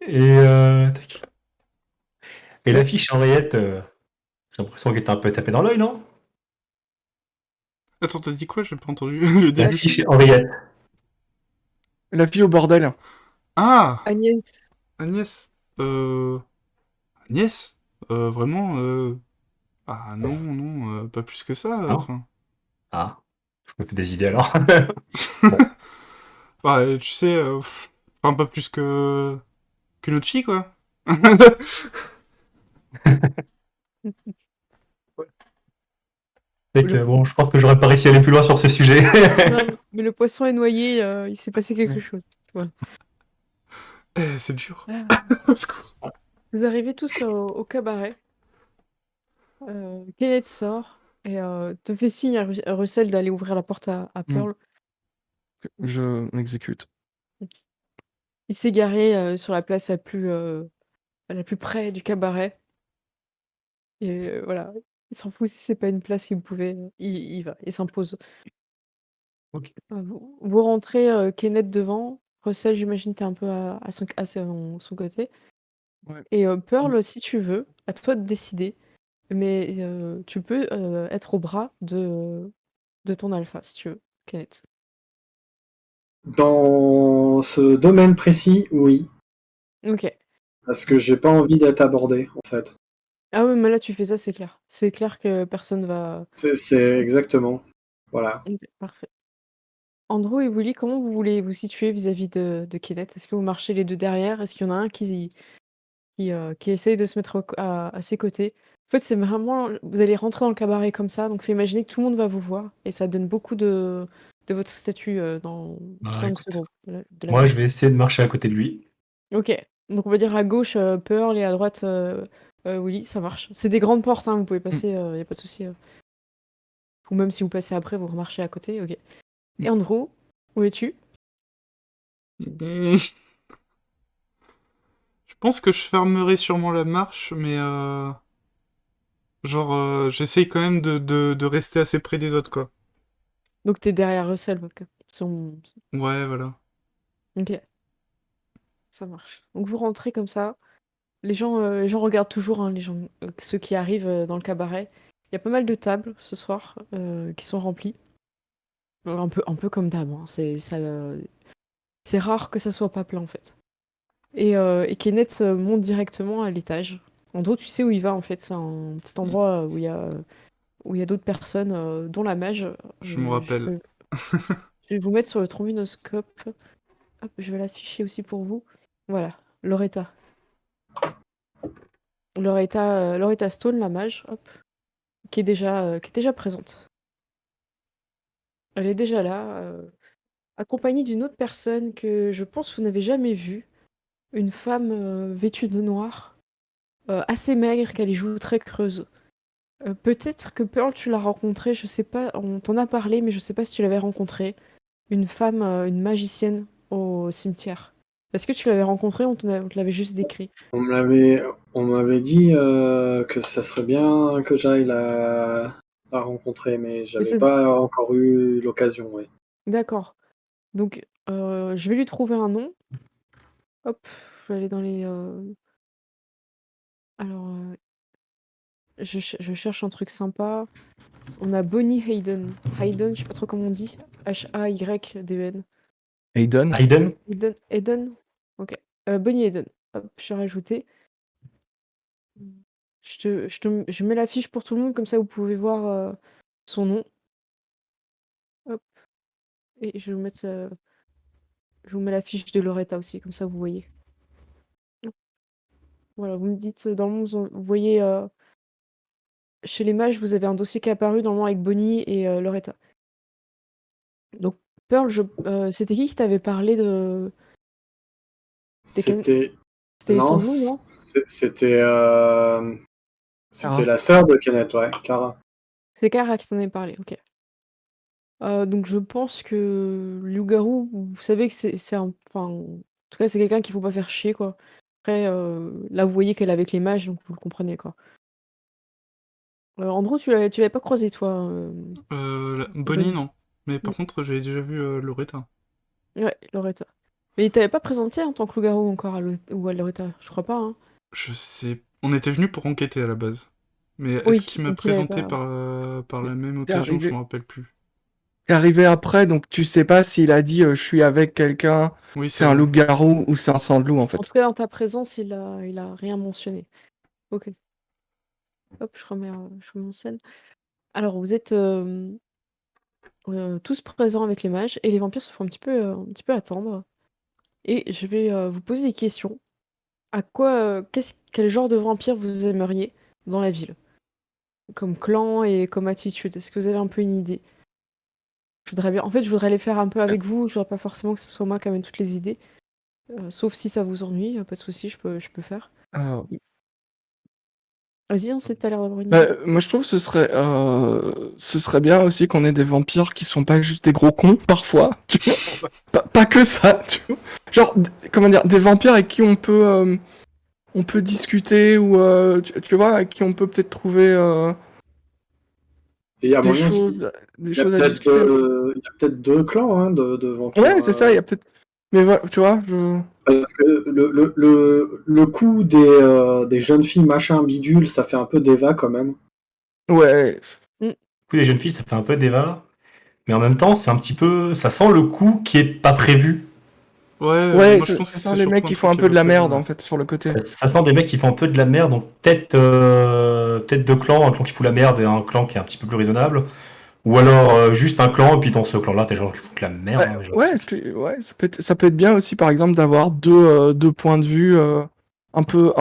Oui. Tac. Et la fiche Henriette, j'ai l'impression qu'elle était un peu tapée dans l'œil, non? Attends, t'as dit quoi? J'ai pas entendu le La début. fiche Henriette. La fille au bordel. Ah, Agnès. Agnès. Euh... Agnès? Vraiment, ah non, non, pas plus que ça, Hein? enfin. Ah, je me fais des idées alors. Bon. Bah, tu sais, enfin, pas plus que notre fille, quoi. Fait que, bon, je pense que j'aurais pas réussi à aller plus loin sur ce sujet. Non, mais le poisson est noyé, il s'est passé quelque Ouais. chose. Voilà. C'est dur. Ah. Au secours. Vous arrivez tous au cabaret. Kenneth sort et te fait signe à Russell d'aller ouvrir la porte à Hmm. Pearl. Je m'exécute. Il s'est garé sur la place la plus près du cabaret. Et voilà, il s'en fout si c'est pas une place, il pouvait, il va, il s'impose. Ok. Vous rentrez, Kenneth devant. Russell, j'imagine, t'es un peu à son côté. Ouais. Et Pearl, si tu veux, à toi de décider. Mais tu peux être au bras de ton alpha, si tu veux, Kenneth. Dans ce domaine précis, oui. Ok. Parce que j'ai pas envie d'être abordé, en fait. Ah oui, mais là, tu fais ça, c'est clair. C'est clair que personne va. C'est exactement. Voilà. Ok, parfait. Andrew et Willy, comment vous voulez vous situer vis-à-vis de Kenneth? Est-ce que vous marchez les deux derrière? Est-ce qu'il y en a un qui essaye de se mettre à ses côtés? En fait, c'est vraiment. Vous allez rentrer dans le cabaret comme ça, donc faut imaginer que tout le monde va vous voir. Et ça donne beaucoup de votre statut au Bah, sein de ce écoute, groupe, de la moi, je meute. vais essayer de marcher à côté de lui. Ok, donc on va dire à gauche Pearl et à droite Willy, ça marche. C'est des grandes portes, hein, vous pouvez passer, y a pas de souci. Ou même si vous passez après, vous remarchez à côté, ok. Et Andrew, où es-tu? Mm. Je pense que je fermerai sûrement la marche, mais genre, j'essaye quand même de rester assez près des autres, quoi. Donc t'es derrière Russell, ok. Ouais, voilà. Ok, ça marche. Donc vous rentrez comme ça. Les gens regardent toujours, hein, ceux qui arrivent dans le cabaret. Il y a pas mal de tables ce soir qui sont remplies. Un peu comme d'hab, hein. C'est rare que ça soit pas plein en fait. Et Kenneth monte directement à l'étage. En gros, tu sais où il va en fait. C'est un petit endroit où il y a d'autres personnes, dont la mage. Je me Je rappelle. peux- je vais vous mettre sur le trombinoscope. Hop, je vais l'afficher aussi pour vous. Voilà, Loretta. Loretta Stone, la mage, hop, qui est déjà présente. Elle est déjà là, accompagnée d'une autre personne que je pense que vous n'avez jamais vue. Une femme vêtue de noir, assez maigre, qui a les joues très creuses. Peut-être que Pearl, tu l'as rencontrée, je sais pas, on t'en a parlé, mais je sais pas si tu l'avais rencontrée. Une femme, une magicienne au cimetière. Est-ce que tu l'avais rencontrée ou on te l'avait juste décrit? On m'avait dit que ça serait bien que j'aille la rencontrer, mais Mais j'avais pas encore eu l'occasion, ouais. D'accord. Donc, je vais lui trouver un nom. Hop, je vais aller dans les. Alors, je cherche un truc sympa. On a Bonnie Hayden. Hayden, je sais pas trop comment on dit. Hayden. Aiden. Hayden? Hayden? Ok. Bonnie Hayden. Hop, je vais rajouter. Je mets la fiche pour tout le monde, comme ça vous pouvez voir son nom. Hop. Et je vous mets la fiche de Loretta aussi, comme ça vous voyez. Hop. Voilà, vous me dites dans le monde, vous voyez. Chez les mages, vous avez un dossier qui est apparu normalement avec Bonnie et Loretta. Donc, Pearl, c'était qui t'avait parlé de. C'était C'était les non, sanglots, non? c'était la sœur de Kenneth, ouais, Kara. C'est Kara qui t'en avait parlé, ok. Donc, je pense que le loup-garou, vous savez que c'est un. Enfin, en tout cas, c'est quelqu'un qu'il faut pas faire chier, quoi. Après, là, vous voyez qu'elle est avec les mages, donc vous le comprenez, quoi. Andrew, tu l'avais pas croisé, toi, Bonnie, Bonnie. non. Mais par Mm. contre, j'avais déjà vu Loretta. Ouais, Loretta. Mais il t'avait pas présenté en tant que loup-garou encore ou à Loretta, je crois pas, hein. Je sais. On était venu pour enquêter à la base. Mais est-ce Oui, qu'il m'a donc il avait présenté pas. par la même T'es occasion? Je arrivé, me rappelle plus. t'es arrivé après, donc tu sais pas s'il a dit je suis avec quelqu'un, Oui, c'est c'est un vrai. loup-garou ou c'est un sang-loup en En fait. tout cas, dans ta présence, il a rien mentionné. Ok. Hop, je remets en scène. Alors, vous êtes tous présents avec les mages et les vampires se font un petit peu attendre. Et je vais vous poser des questions. Quel genre de vampire vous aimeriez dans la ville? Comme clan et comme attitude. Est-ce que vous avez un peu une idée? En fait, je voudrais les faire un peu avec vous. Je voudrais pas forcément que ce soit moi qui amène toutes les idées. Sauf si ça vous ennuie, pas de souci, je peux faire. Euh, Vas-y, hein, t'as l'air d'avoir une bah, idée. moi je trouve que ce serait bien aussi qu'on ait des vampires qui sont pas juste des gros cons parfois. Tu vois. Pas que ça. Tu vois. Genre, comment dire, des vampires avec qui on peut discuter ou tu vois, avec qui on peut peut-être trouver Et il y a des moyen choses, des il y a choses à peut-être discuter. il y a peut-être deux clans hein, de vampires. Ouais, c'est ça, il y a peut-être. Mais voilà, tu vois, Parce que le coup des jeunes filles machin bidule, ça fait un peu d'Eva quand même. Ouais. Mm. Coup, les jeunes filles, ça fait un peu débat. Mais en même temps, c'est un petit peu. Ça sent le coup qui est pas prévu. Ouais, Ouais, moi je pense que ça c'est sent les mecs surtout un qui font truc un qui est peu de pas la prévu, merde ouais. en fait sur le côté. Ça sent des mecs qui font un peu de la merde. Donc peut-être deux clans. Un clan qui fout la merde et un clan qui est un petit peu plus raisonnable. Ou alors juste un clan, et puis dans ce clan-là, t'as des gens qui foutent la merde. Ouais, Hein, mais genre, ouais, ouais, ça peut être bien aussi par exemple d'avoir deux points de vue un peu,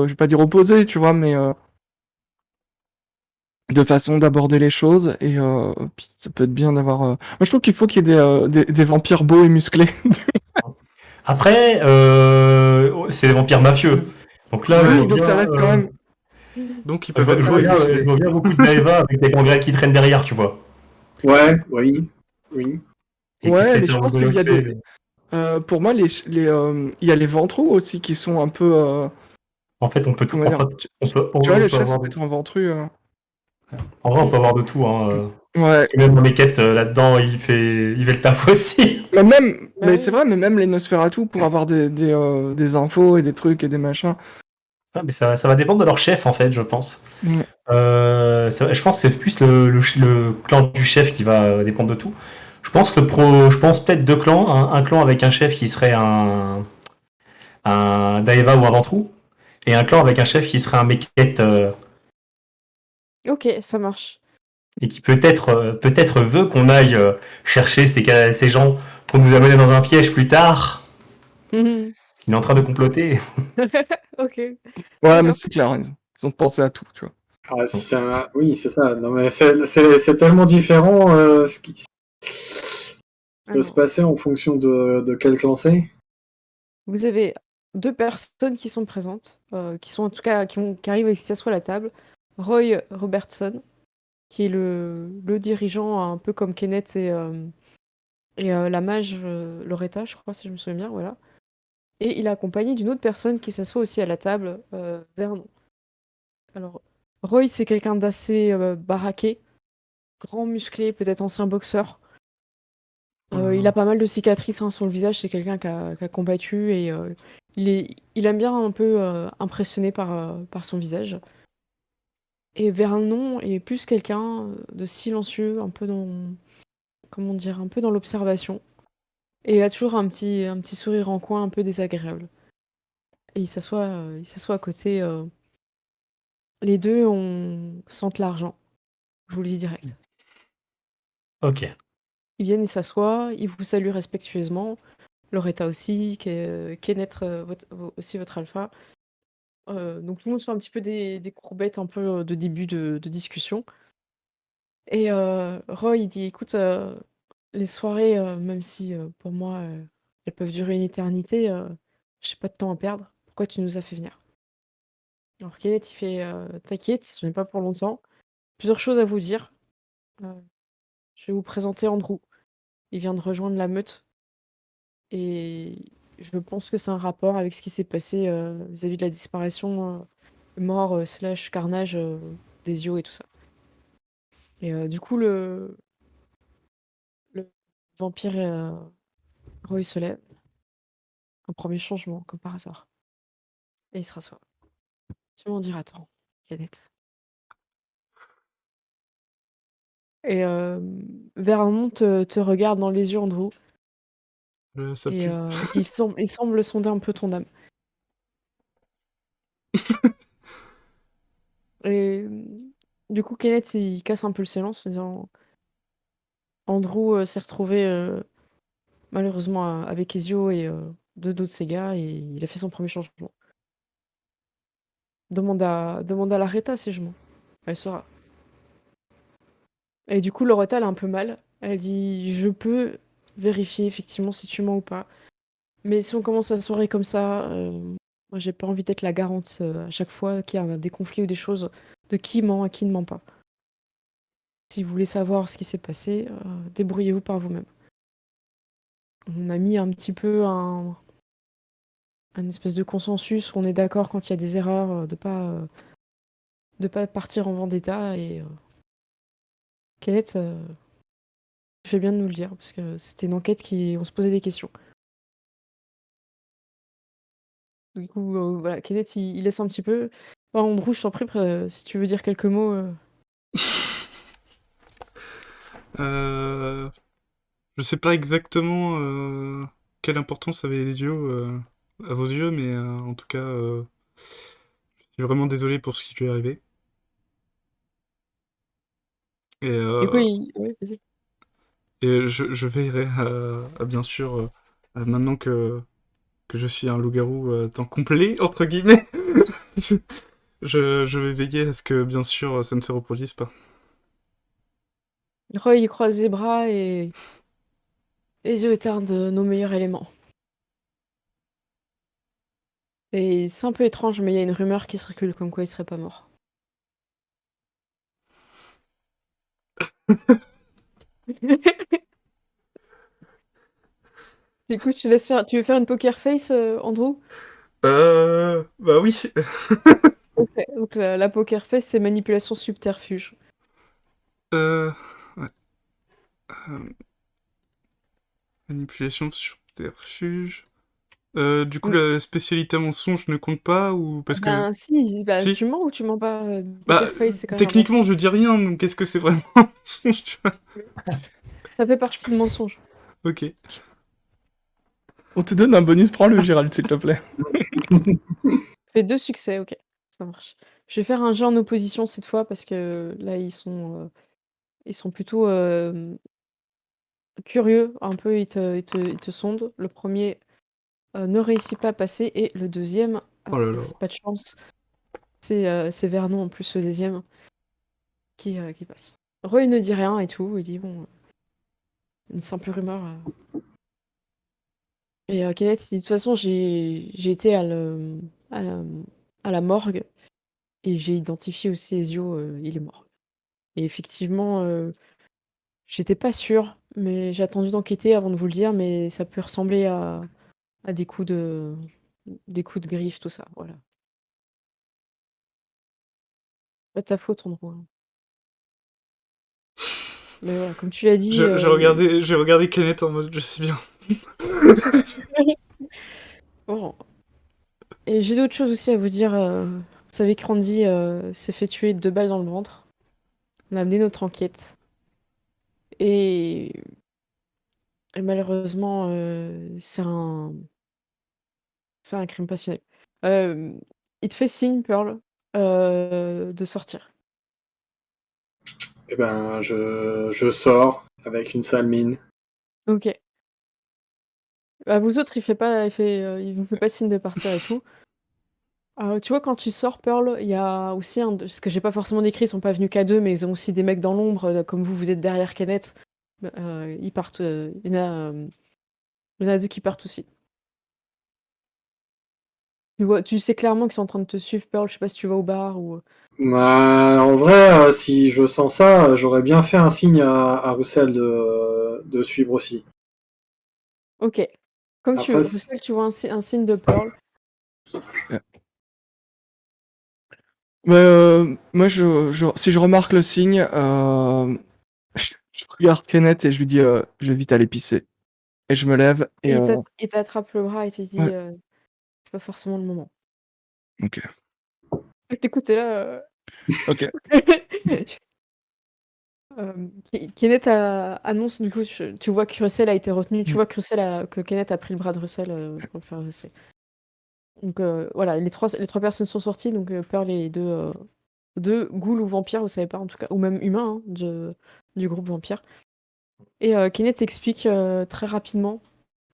je vais pas dire opposés, tu vois, mais de façon d'aborder les choses, et puis ça peut être bien d'avoir. Moi, je trouve qu'il faut qu'il y ait des vampires beaux et musclés. Après, c'est des vampires mafieux. Donc là, je Oui, vois donc bien, ça reste quand même. Donc ils je peuvent vois, être je beaux vois et bien, je musclés. vois bien beaucoup de Daeva avec des congrès qui traînent derrière, tu vois. Ouais, oui, oui. Et qui Ouais, mais peut-être je un pense peu qu'il y a doxés. des. Pour moi, il y a les ventraux aussi qui sont un peu. En fait, on peut tout, Comment en dire? fait, Tu vois, on le peut chef, ça avoir peut de, être un ventru. en vrai, on peut Mm. avoir de tout, hein. Ouais. Parce que même dans mes quêtes, là-dedans, il fait le taf aussi. Bah Mais c'est oui. vrai, mais même les Nosferatu pour avoir des infos et des trucs et des machins. Ah, mais ça va dépendre de leur chef, en fait, je pense. Ouais. Je pense que c'est plus le clan du chef qui va dépendre de tout. Je pense peut-être deux clans, un clan avec un chef qui serait un Daeva ou un Ventrou, et un clan avec un chef qui serait un Meket, Ok, ça marche. et qui peut-être veut qu'on aille chercher ces gens pour nous amener dans un piège plus tard. Il est en train de comploter. Ok, très Ouais, mais bien. c'est clair, ils ont pensé à tout, tu vois. Ah, oui, c'est ça. Non, mais c'est tellement différent ce qui peut se Alors, passer en fonction de quel clan c'est. vous avez deux personnes qui sont présentes, qui sont en tout cas qui arrivent et qui s'assoient à la table. Roy Robertson, qui est le dirigeant, un peu comme Kenneth et la mage Loretta, je crois, si je me souviens bien, voilà. Et il est accompagné d'une autre personne qui s'assoit aussi à la table, Vernon. Alors, Roy, c'est quelqu'un d'assez baraqué, grand, musclé, peut-être ancien boxeur. Il a pas mal de cicatrices hein, sur le visage, c'est quelqu'un qui a combattu et il aime bien un peu impressionner par son visage. Et Vernon est plus quelqu'un de silencieux, un peu dans, comment dire, un peu dans l'observation. Et il a toujours un petit sourire en coin un peu désagréable. Et il s'assoit à côté. Les deux sentent l'argent, je vous le dis direct. Ok. Ils viennent, ils s'assoient, ils vous saluent respectueusement. Loretta aussi, Kenneth aussi votre alpha. Donc tout le monde se fait un petit peu des courbettes un peu de début de discussion. Et Roy il dit écoute, les soirées, même si pour moi elles peuvent durer une éternité, j'ai pas de temps à perdre. Pourquoi tu nous as fait venir? Alors Kenneth il fait t'inquiète, je n'ai pas pour longtemps. Plusieurs choses à vous dire. Euh, je vais vous présenter Andrew. Il vient de rejoindre la meute et je pense que c'est un rapport avec ce qui s'est passé vis-à-vis de la disparition, mort slash carnage des yeux et tout ça. Et du coup, le vampire Roy se lève. Un premier changement, comme par hasard. Et il se rassoit. Tu m'en diras tant, Kenneth. Et Vernon te regarde dans les yeux, Andrew. Ça Et pue. il semble sonder un peu ton âme. Et du coup, Kenneth, il casse un peu le silence en disant Andrew s'est retrouvé malheureusement avec Ezio et deux d'autres de ses gars et il a fait son premier changement. Demande à Laretta si je mens. Elle saura. Et du coup, Loretta, elle a un peu mal. Elle dit je peux vérifier effectivement si tu mens ou pas. Mais si on commence la soirée comme ça, moi j'ai pas envie d'être la garante à chaque fois qu'il y a des conflits ou des choses de qui ment et qui ne ment pas. Si vous voulez savoir ce qui s'est passé, débrouillez-vous par vous-même. On a mis un petit peu un espèce de consensus où on est d'accord quand il y a des erreurs de pas partir en vendetta et Kenneth tu fais bien de nous le dire parce que c'était une enquête qui on se posait des questions. Du coup voilà, Kenneth il laisse un petit peu. Bon, Andrew, je t'en prie, si tu veux dire quelques mots. Euh, je sais pas exactement quelle importance avaient les yeux à vos yeux, mais en tout cas, je suis vraiment désolé pour ce qui lui est arrivé. Et, Du coup, ouais, vas-y. je veillerai bien sûr, maintenant que je suis un loup-garou temps complet, entre guillemets, je, je vais veiller à ce que, bien sûr, ça ne se reproduise pas. Roy, il croise les bras et les yeux éteints de nos meilleurs éléments. Et c'est un peu étrange, mais il y a une rumeur qui circule comme quoi il serait pas mort. Du coup, tu laisses faire. Tu veux faire une poker face, Andrew? Bah oui. Ok. Donc la poker face, c'est manipulation subterfuge. Ouais. Euh, Manipulation, subterfuge. Du coup, Mm. la spécialité mensonge ne compte pas ou parce que... Ben si, bah, Si? tu mens ou tu mens pas? Bah, Poker face, c'est quand même un techniquement, mensonge. je dis rien, donc est-ce que c'est vraiment un mensonge, tu vois? Ça fait partie du mensonge. Ok. On te donne un bonus, prends-le, Gérald, s'il te plaît. Fait 2 succès, ok. Ça marche. Je vais faire un jeu en opposition cette fois parce que là, ils sont plutôt curieux. Un peu, ils te sondent. Le premier ne réussit pas à passer et le deuxième, Oh là là. c'est pas de chance. C'est Vernon en plus, le deuxième, qui passe. Roy ne dit rien et tout. Il dit bon, une simple rumeur. Et Kenneth, il dit de toute façon, j'ai été à la, à la morgue et j'ai identifié aussi Ezio, il est mort. Et effectivement, j'étais pas sûre, mais j'ai attendu d'enquêter avant de vous le dire, mais ça peut ressembler à des coups de griffe, tout ça, voilà. Pas de ta faute, Andrew, hein. Mais voilà, comme tu l'as dit, J'ai regardé Kenneth en mode, je sais bien. bon. Et j'ai d'autres choses aussi à vous dire. Vous savez que Randy s'est fait tuer de 2 balles dans le ventre. On a amené notre enquête. Et, et malheureusement, c'est un crime passionnel. Euh, il te fait signe, Pearl, de sortir. Eh ben, je sors avec une sale mine. Ok. À vous autres, il vous fait pas signe de partir et tout. Tu vois, quand tu sors, Pearl, il y a aussi ce que j'ai pas forcément décrit, ils sont pas venus qu'à deux, mais ils ont aussi des mecs dans l'ombre, comme vous êtes derrière Kenneth. Ils partent. Il y en a deux qui partent aussi. Tu sais clairement qu'ils sont en train de te suivre, Pearl. Je sais pas si tu vas au bar ou. Bah, en vrai, si je sens ça, j'aurais bien fait un signe à Russell de suivre aussi. Ok. Comme tu Après, veux. Russell, tu vois un signe de Pearl. Mais moi, si je remarque le signe, je regarde Kenneth et je lui dis je vais vite aller pisser. Et je me lève et Et il t'attrape le bras et te dit ouais, c'est pas forcément le moment. ok. Écoute, t'es là. Ok. Kenneth annonce, du coup, tu vois que Russell a été retenu. Tu Mm. vois que, que Kenneth a pris le bras de Russell pour le faire rester. Donc voilà, les trois personnes sont sorties. Donc Pearl et les deux ghouls ou vampires, vous savez pas en tout cas, ou même humains, hein, du groupe vampire. Et Kenneth explique très rapidement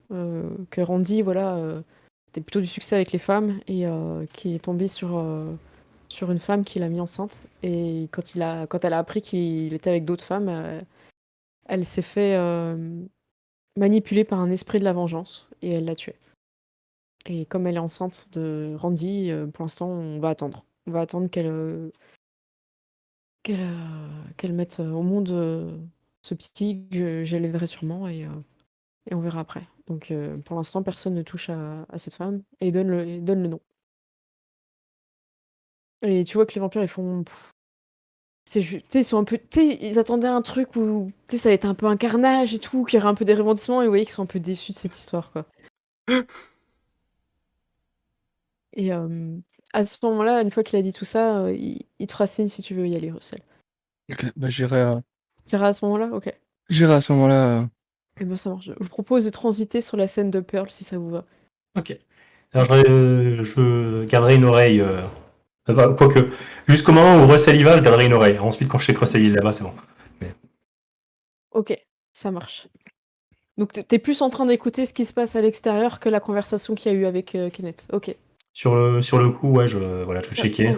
que Randy, voilà, était plutôt du succès avec les femmes et qu'il est tombé sur une femme qui l'a mis enceinte. Et quand elle a appris qu'il était avec d'autres femmes, elle s'est fait manipuler par un esprit de la vengeance et elle l'a tué. Et comme elle est enceinte de Randy, pour l'instant, on va attendre. On va attendre qu'elle mette au monde ce petit que j'élèverai sûrement et on verra après. Donc pour l'instant, personne ne touche à cette femme et donne le nom. Et tu vois que les vampires, ils font. Tu sais, ils sont un peu. Tu sais, ils attendaient un truc où. Tu sais, ça allait être un peu un carnage et tout, qu'il y aurait un peu des rebondissements, et vous voyez qu'ils sont un peu déçus de cette histoire, quoi. Et à ce moment-là, une fois qu'il a dit tout ça, il te fera signe si tu veux y aller, Russell. Ok, bah T'iras à ce moment-là? Ok. j'irai à ce moment-là. Et ben ça marche. Je vous propose de transiter sur la scène de Pearl, si ça vous va. Ok. Alors, je garderai une oreille. Quoique, jusqu'au moment où Russell y va, je garderai une oreille. Ensuite, quand je sais que Russell est là-bas, c'est bon. Mais Ok, ça marche. Donc t'es plus en train d'écouter ce qui se passe à l'extérieur que la conversation qu'il y a eu avec Kenneth. Ok. sur le coup, ouais, voilà, je Ça- checkais.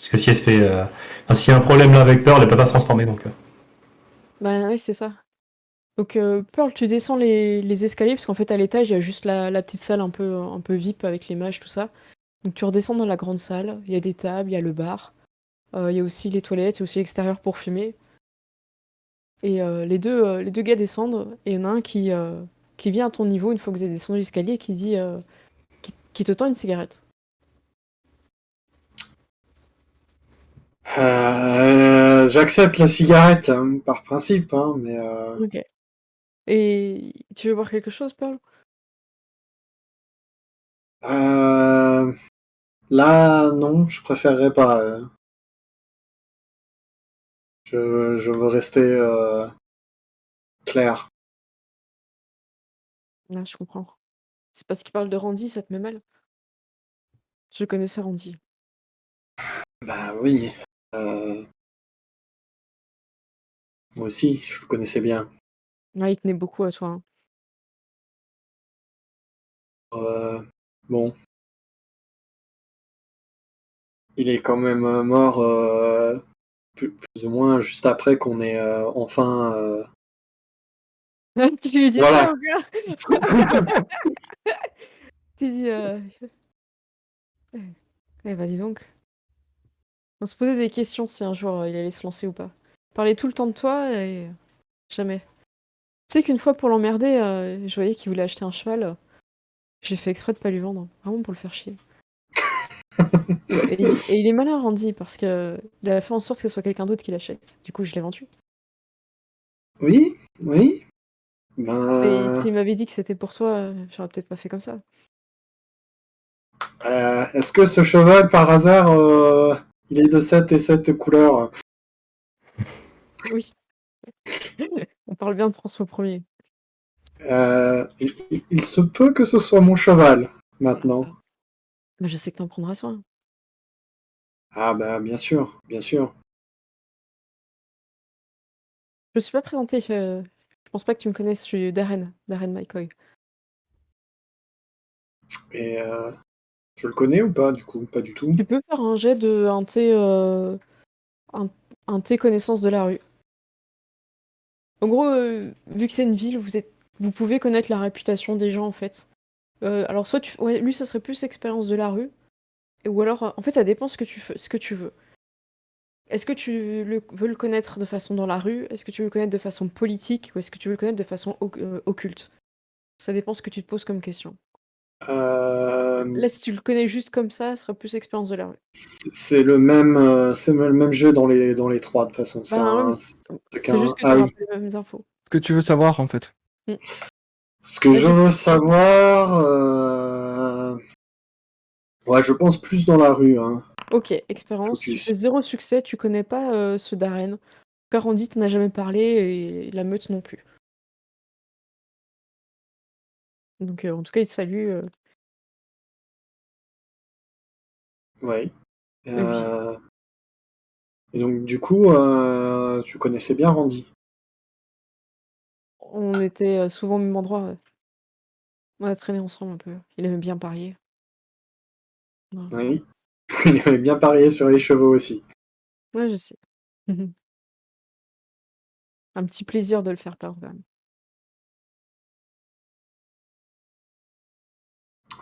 Parce que si elle se fait. Enfin, s'il y a un problème là avec Pearl, elle peut pas se transformer donc. Bah oui, c'est ça. Donc Pearl, tu descends les escaliers, parce qu'en fait à l'étage, il y a juste la petite salle un peu VIP avec les mages, tout ça. Donc tu redescends dans la grande salle, il y a des tables, il y a le bar, il y a aussi les toilettes, il y a aussi l'extérieur pour fumer. Et les deux gars descendent, et il y en a un qui vient à ton niveau une fois que vous avez descendu l'escalier et qui dit qui te tend une cigarette. J'accepte la cigarette hein, par principe, hein, mais Ok. Et tu veux boire quelque chose, Pearl? euh, là, non, je préférerais pas. Je veux rester clair. Là, je comprends. C'est parce qu'il parle de Randy, ça te met mal? Je connaissais Randy. Bah oui, moi aussi, je le connaissais bien. Ouais, il tenait beaucoup à toi, hein. Euh, bon, il est quand même mort plus ou moins juste après qu'on ait enfin. Tu lui dis ça Voilà. au gars? Tu dis eh bah dis donc. On se posait des questions si un jour il allait se lancer ou pas. Il parlait tout le temps de toi et jamais. Tu sais qu'une fois pour l'emmerder, je voyais qu'il voulait acheter un cheval. Je l'ai fait exprès de pas lui vendre, vraiment pour le faire chier. Et il est malin, Randy, parce que il a fait en sorte que ce soit quelqu'un d'autre qui l'achète. Du coup, je l'ai vendu. Oui, oui. Et Ben, s'il m'avait dit que c'était pour toi, j'aurais peut-être pas fait comme ça. est-ce que ce cheval, par hasard, il est de cette et cette couleur? Oui, on parle bien de François Ier. Il se peut que ce soit mon cheval, maintenant. Mais je sais que t'en prendras soin. Ah bah bien sûr, bien sûr. Je me suis pas présentée, je pense pas que tu me connaisses, je suis Darren McCoy. Et je le connais ou pas, du coup? Pas du tout. Tu peux faire un jet de un, un thé connaissance de la rue. En gros, vu que c'est une ville, vous pouvez connaître la réputation des gens en fait. Alors soit ouais, lui, ce serait plus expérience de la rue, ou alors, en fait, ça dépend ce que tu veux. Est-ce que veux le connaître de façon dans la rue? Est-ce que tu veux le connaître de façon politique? Ou est-ce que tu veux le connaître de façon occulte? Ça dépend ce que tu te poses comme question. Euh, Là, si tu le connais juste comme ça, ce serait plus expérience de la rue. c'est le même jeu dans les trois, de toute façon. Ben ouais, mais C'est c'est juste qu'un. que tu Ah n'auras oui. pas les mêmes infos. Ce que tu veux savoir, en fait. Mm. Ce que Là, je j'ai veux savoir. Ouais, je pense plus dans la rue, hein. Ok, expérience, tu fais Focus. 0 succès, tu connais pas ce Darren. Carandy t'en as jamais parlé et la meute non plus. Donc en tout cas, il te salue. Ouais. Et puis, Et donc, du coup, tu connaissais bien Randy. on était souvent au même endroit. Ouais. On a traîné ensemble un peu. Il aimait bien parier. Ouais, Oui. Il avait bien parié sur les chevaux aussi. ouais, je sais. Un petit plaisir de le faire perdre, quand même.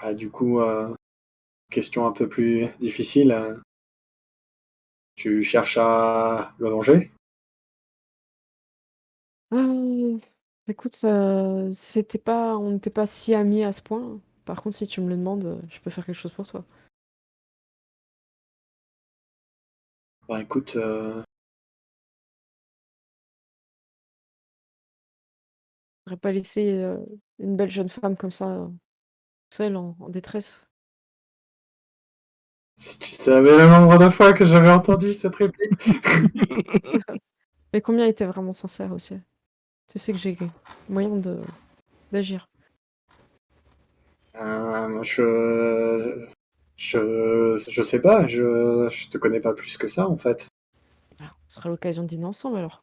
Ah, du coup, question un peu plus difficile. Tu cherches à le venger? Ah, écoute, on n'était pas si amis à ce point. Par contre, si tu me le demandes, je peux faire quelque chose pour toi. Bah écoute, J'aurais pas laissé une belle jeune femme comme ça, seule, en détresse. si tu savais le nombre de fois que j'avais entendu cette réplique. Mais combien était vraiment sincère aussi. Tu sais que j'ai moyen d'agir. Je sais pas, je te connais pas plus que ça en fait. Ah, ce sera l'occasion de dîner ensemble alors.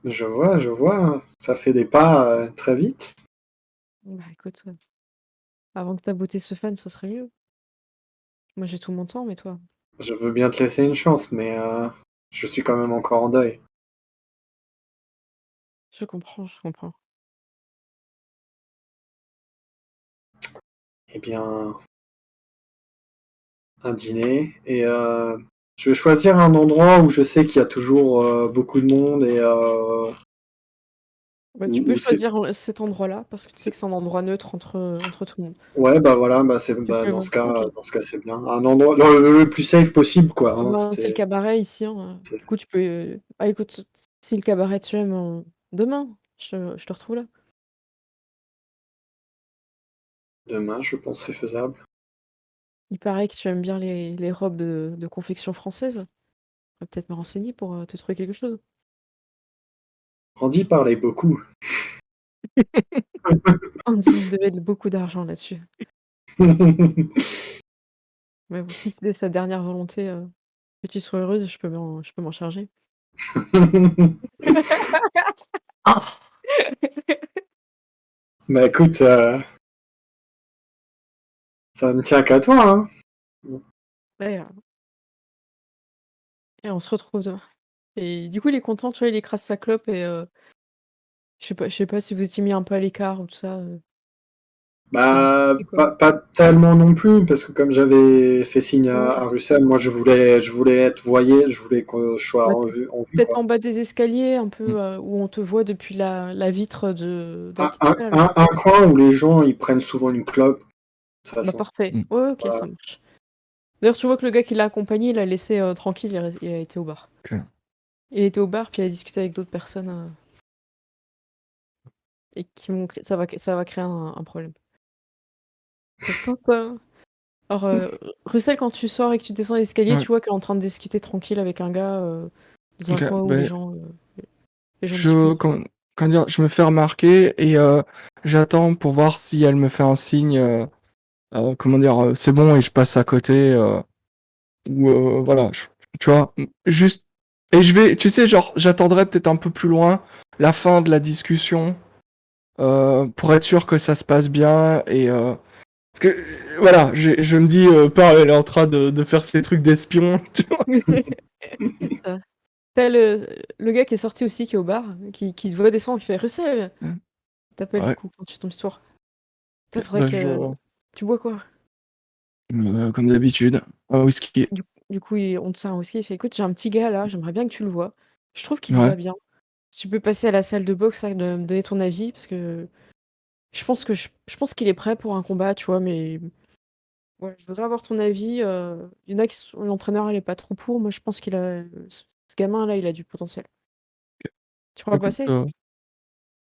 Je vois, ça fait des pas très vite. Bah écoute, avant que ta beauté se fane, ce serait mieux. Moi, j'ai tout mon temps, mais toi? Je veux bien te laisser une chance, mais je suis quand même encore en deuil. Je comprends, je comprends. Eh bien, un dîner et je vais choisir un endroit où je sais qu'il y a toujours beaucoup de monde et Bah, tu peux c'est choisir cet endroit-là parce que tu sais que c'est un endroit neutre entre tout le monde. ouais bah voilà bah c'est Tu bah peux... Ok. dans ce cas c'est bien un endroit le plus safe possible quoi Ah hein, ben, c'est le cabaret ici, hein. c'est- Du coup, tu peux... Ah, écoute, si le cabaret tu aimes, demain, je te retrouve là. demain je pense que c'est faisable. Il paraît que tu aimes bien les robes de confection française. Je vais peut-être me renseigner pour te trouver quelque chose. Randy parlait beaucoup. Andy me devait beaucoup d'argent là-dessus. Mais bon, si c'était sa dernière volonté que tu sois heureuse, je peux m'en charger. Ah, Bah écoute ça ne tient qu'à toi hein. Ouais, et on se retrouve demain. Et du coup, il est content, tu vois, il écrase sa clope et je sais pas si vous étiez mis un peu à l'écart ou tout ça. Vous Bah, discutez quoi? pas tellement non plus, parce que comme j'avais fait signe Ouais. à Russell, moi je voulais être voyé, je voulais que je sois Bah, en vue, peut-être quoi. en bas des escaliers, un peu Mm. où on te voit depuis la vitre de la pizza. Là. Un coin où les gens ils prennent souvent une clope, de toute Bah, façon. parfait. Mm. Ouais, ok, ça Voilà. marche. D'ailleurs, tu vois que le gars qui l'a accompagné, il l'a laissé tranquille, il a été au bar. Ok. Il était au bar, puis il a discuté avec d'autres personnes et ça va créer un problème. Alors, Russell, quand tu sors et que tu descends l'escalier, Ouais. tu vois qu'elle est en train de discuter tranquille avec un gars dans un Ok. coin où les Ben, gens je, discutent. comment dire, je me fais remarquer et j'attends pour voir si elle me fait un signe. Comment dire, c'est bon et je passe à côté. Ou voilà, tu vois, juste. Et je vais, tu sais, genre, j'attendrai peut-être un peu plus loin la fin de la discussion pour être sûr que ça se passe bien et parce que voilà, je me dis pas elle est en train de faire ses trucs d'espion. Tu vois. Ça. T'as le gars qui est sorti aussi, qui est au bar, qui te voit descendre, qui fait Russell, t'appelles du Ouais. coup quand tu tombes du tour. Ok, Faudrait bah, que. Tu bois quoi? comme d'habitude, un whisky. Du coup, on te sert un whisky, il fait écoute, j'ai un petit gars là, j'aimerais bien que tu le vois. Je trouve qu'il se Ouais. bat bien. Si tu peux passer à la salle de boxe, là, de me donner ton avis, parce que je pense qu'il est prêt pour un combat, tu vois, mais ouais, je voudrais avoir ton avis. Il y en a l'entraîneur, elle est pas trop pour. Moi, je pense ce gamin là, il a du potentiel. Tu crois Écoute, passer?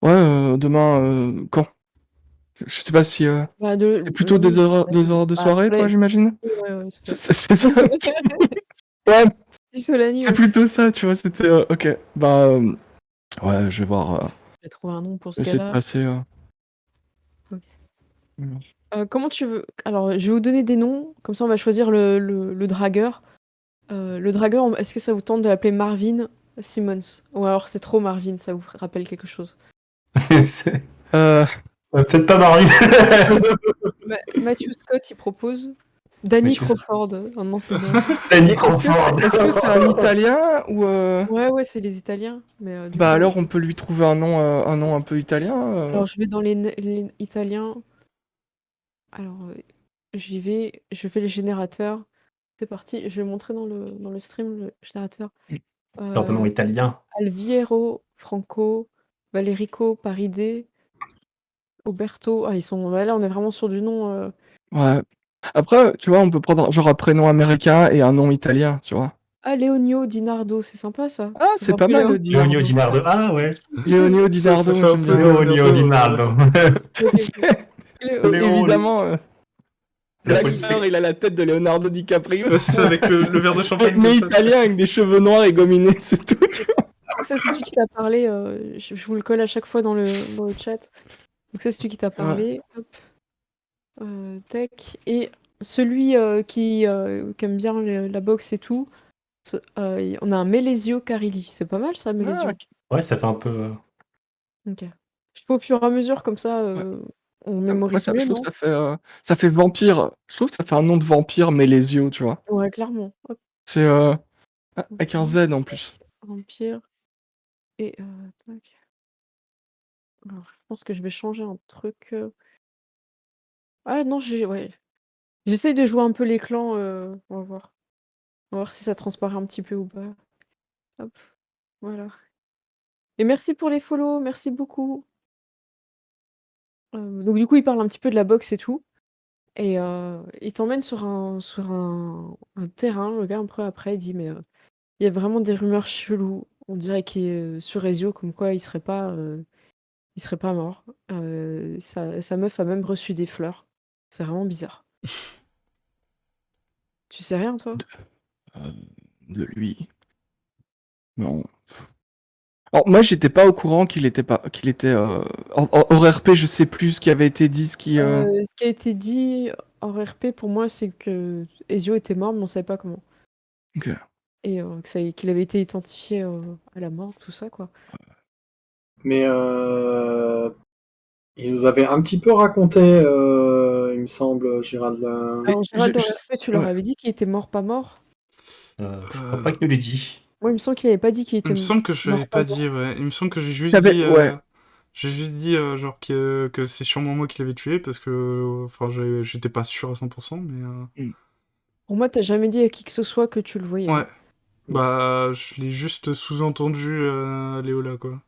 ouais, demain, quand? Je sais pas si Bah, c'est plutôt lundi, deux heures de bah, soirée, toi, j'imagine? ouais, ouais, c'est ça. C'est ça. Ouais, Plus la nuit, c'est ouais. plutôt ça, tu vois. C'était ok. Bah ouais, je vais voir. Je vais trouver un nom pour ce Essayer de gars-là. passer. Ok. Mm. Comment tu veux? Alors, je vais vous donner des noms, comme ça on va choisir le dragueur. Le dragueur, est-ce que ça vous tente de l'appeler Marvin Simmons? Ou alors c'est trop Marvin, ça vous rappelle quelque chose? c'est- Euh, Peut-être pas Marie. Matthew Scott, il propose. Danny Mathieu, Crawford, un enseignant. Danny est-ce Crawford. que c'est un Italien ou Ouais, ouais, c'est les Italiens. Mais du bah coup, alors on peut lui trouver un nom un peu italien. alors je vais dans les Italiens. Alors, j'y vais, je fais le générateur. C'est parti, je vais montrer dans le stream le générateur. Genre de nom Euh, italien. Alviero, Franco, Valerico, Paride, Oberto. Ah, ils sont. Là, on est vraiment sur du nom. Ouais. Après, tu vois, on peut prendre genre un prénom américain et un nom italien, tu vois. Ah, Leonio Di Nardo, c'est sympa ça. Ah, Ça fait c'est un pas peu mal Léo. le Leonio Dinardo. Di Nardo. Ah ouais. Léonio Ça Dinardo, fait un j'aime peu bien. Leonio Di Leonardo. Nardo. Ok, ok. Léo. Évidemment, La l'acteur, il a la tête de Leonardo DiCaprio. C'est ça, avec le verre de champagne Mais comme ça. italien avec des cheveux noirs et gominés, c'est tout. Tu vois. Donc ça, c'est celui qui t'a parlé. Je vous le colle à chaque fois dans le chat. Donc ça, c'est celui qui t'a Ouais. parlé. Hop. Tech. Et celui qui aime bien la boxe et tout, on a un Melesio Carilli. C'est pas mal ça, Ah, Melesio. ok. Ouais, ça fait un peu. Ok. Je fais au fur et à mesure, comme ça, Ouais. On Moi, mémorise je mieux, trouve non? ça fait vampire. Je trouve que ça fait un nom de vampire, mais les yeux, tu vois. Ouais, clairement. Hop, C'est avec un Z en plus. vampire et tac. Alors, je pense que je vais changer un truc. Ah non, ouais. J'essaye de jouer un peu les clans. On va voir. On va voir si ça transparaît un petit peu ou pas. Hop, voilà. Et merci pour les follow, merci beaucoup. Donc du coup, il parle un petit peu de la boxe et tout. Et il t'emmène sur un terrain. Le gars, un peu après, il dit, mais il y a vraiment des rumeurs cheloues. On dirait qu'il est sur Ezio, comme quoi il serait pas mort. Sa meuf a même reçu des fleurs. C'est vraiment bizarre. Tu sais rien, toi? Euh, de lui. Non. Alors, moi, j'étais pas au courant qu'il était pas, qu'il était hors RP. Je sais plus ce qui avait été dit, ce qui. Ce qui a été dit hors RP, pour moi, c'est que Ezio était mort, mais on savait pas comment. Ok. Et qu'il avait été identifié à la mort, tout ça, quoi. Mais il nous avait un petit peu raconté, il me semble, Gérald. Alors, Gérald, hors Je- RP, tu leur ouais. avais dit qu'il était mort, pas mort? Je crois pas qu'il nous l'ait dit. Moi, il me semble qu'il avait pas dit qu'il Il était me semble que je l'avais mort, pas pas mort. dit, ouais. Il me semble que Ouais. j'ai juste dit genre que c'est sûrement moi qui l'avais tué parce que enfin j'étais pas sûr à 100%, mais Pour moi, t'as jamais dit à qui que ce soit que tu le voyais, ouais. hein. Bah je l'ai juste sous-entendu à Léola quoi.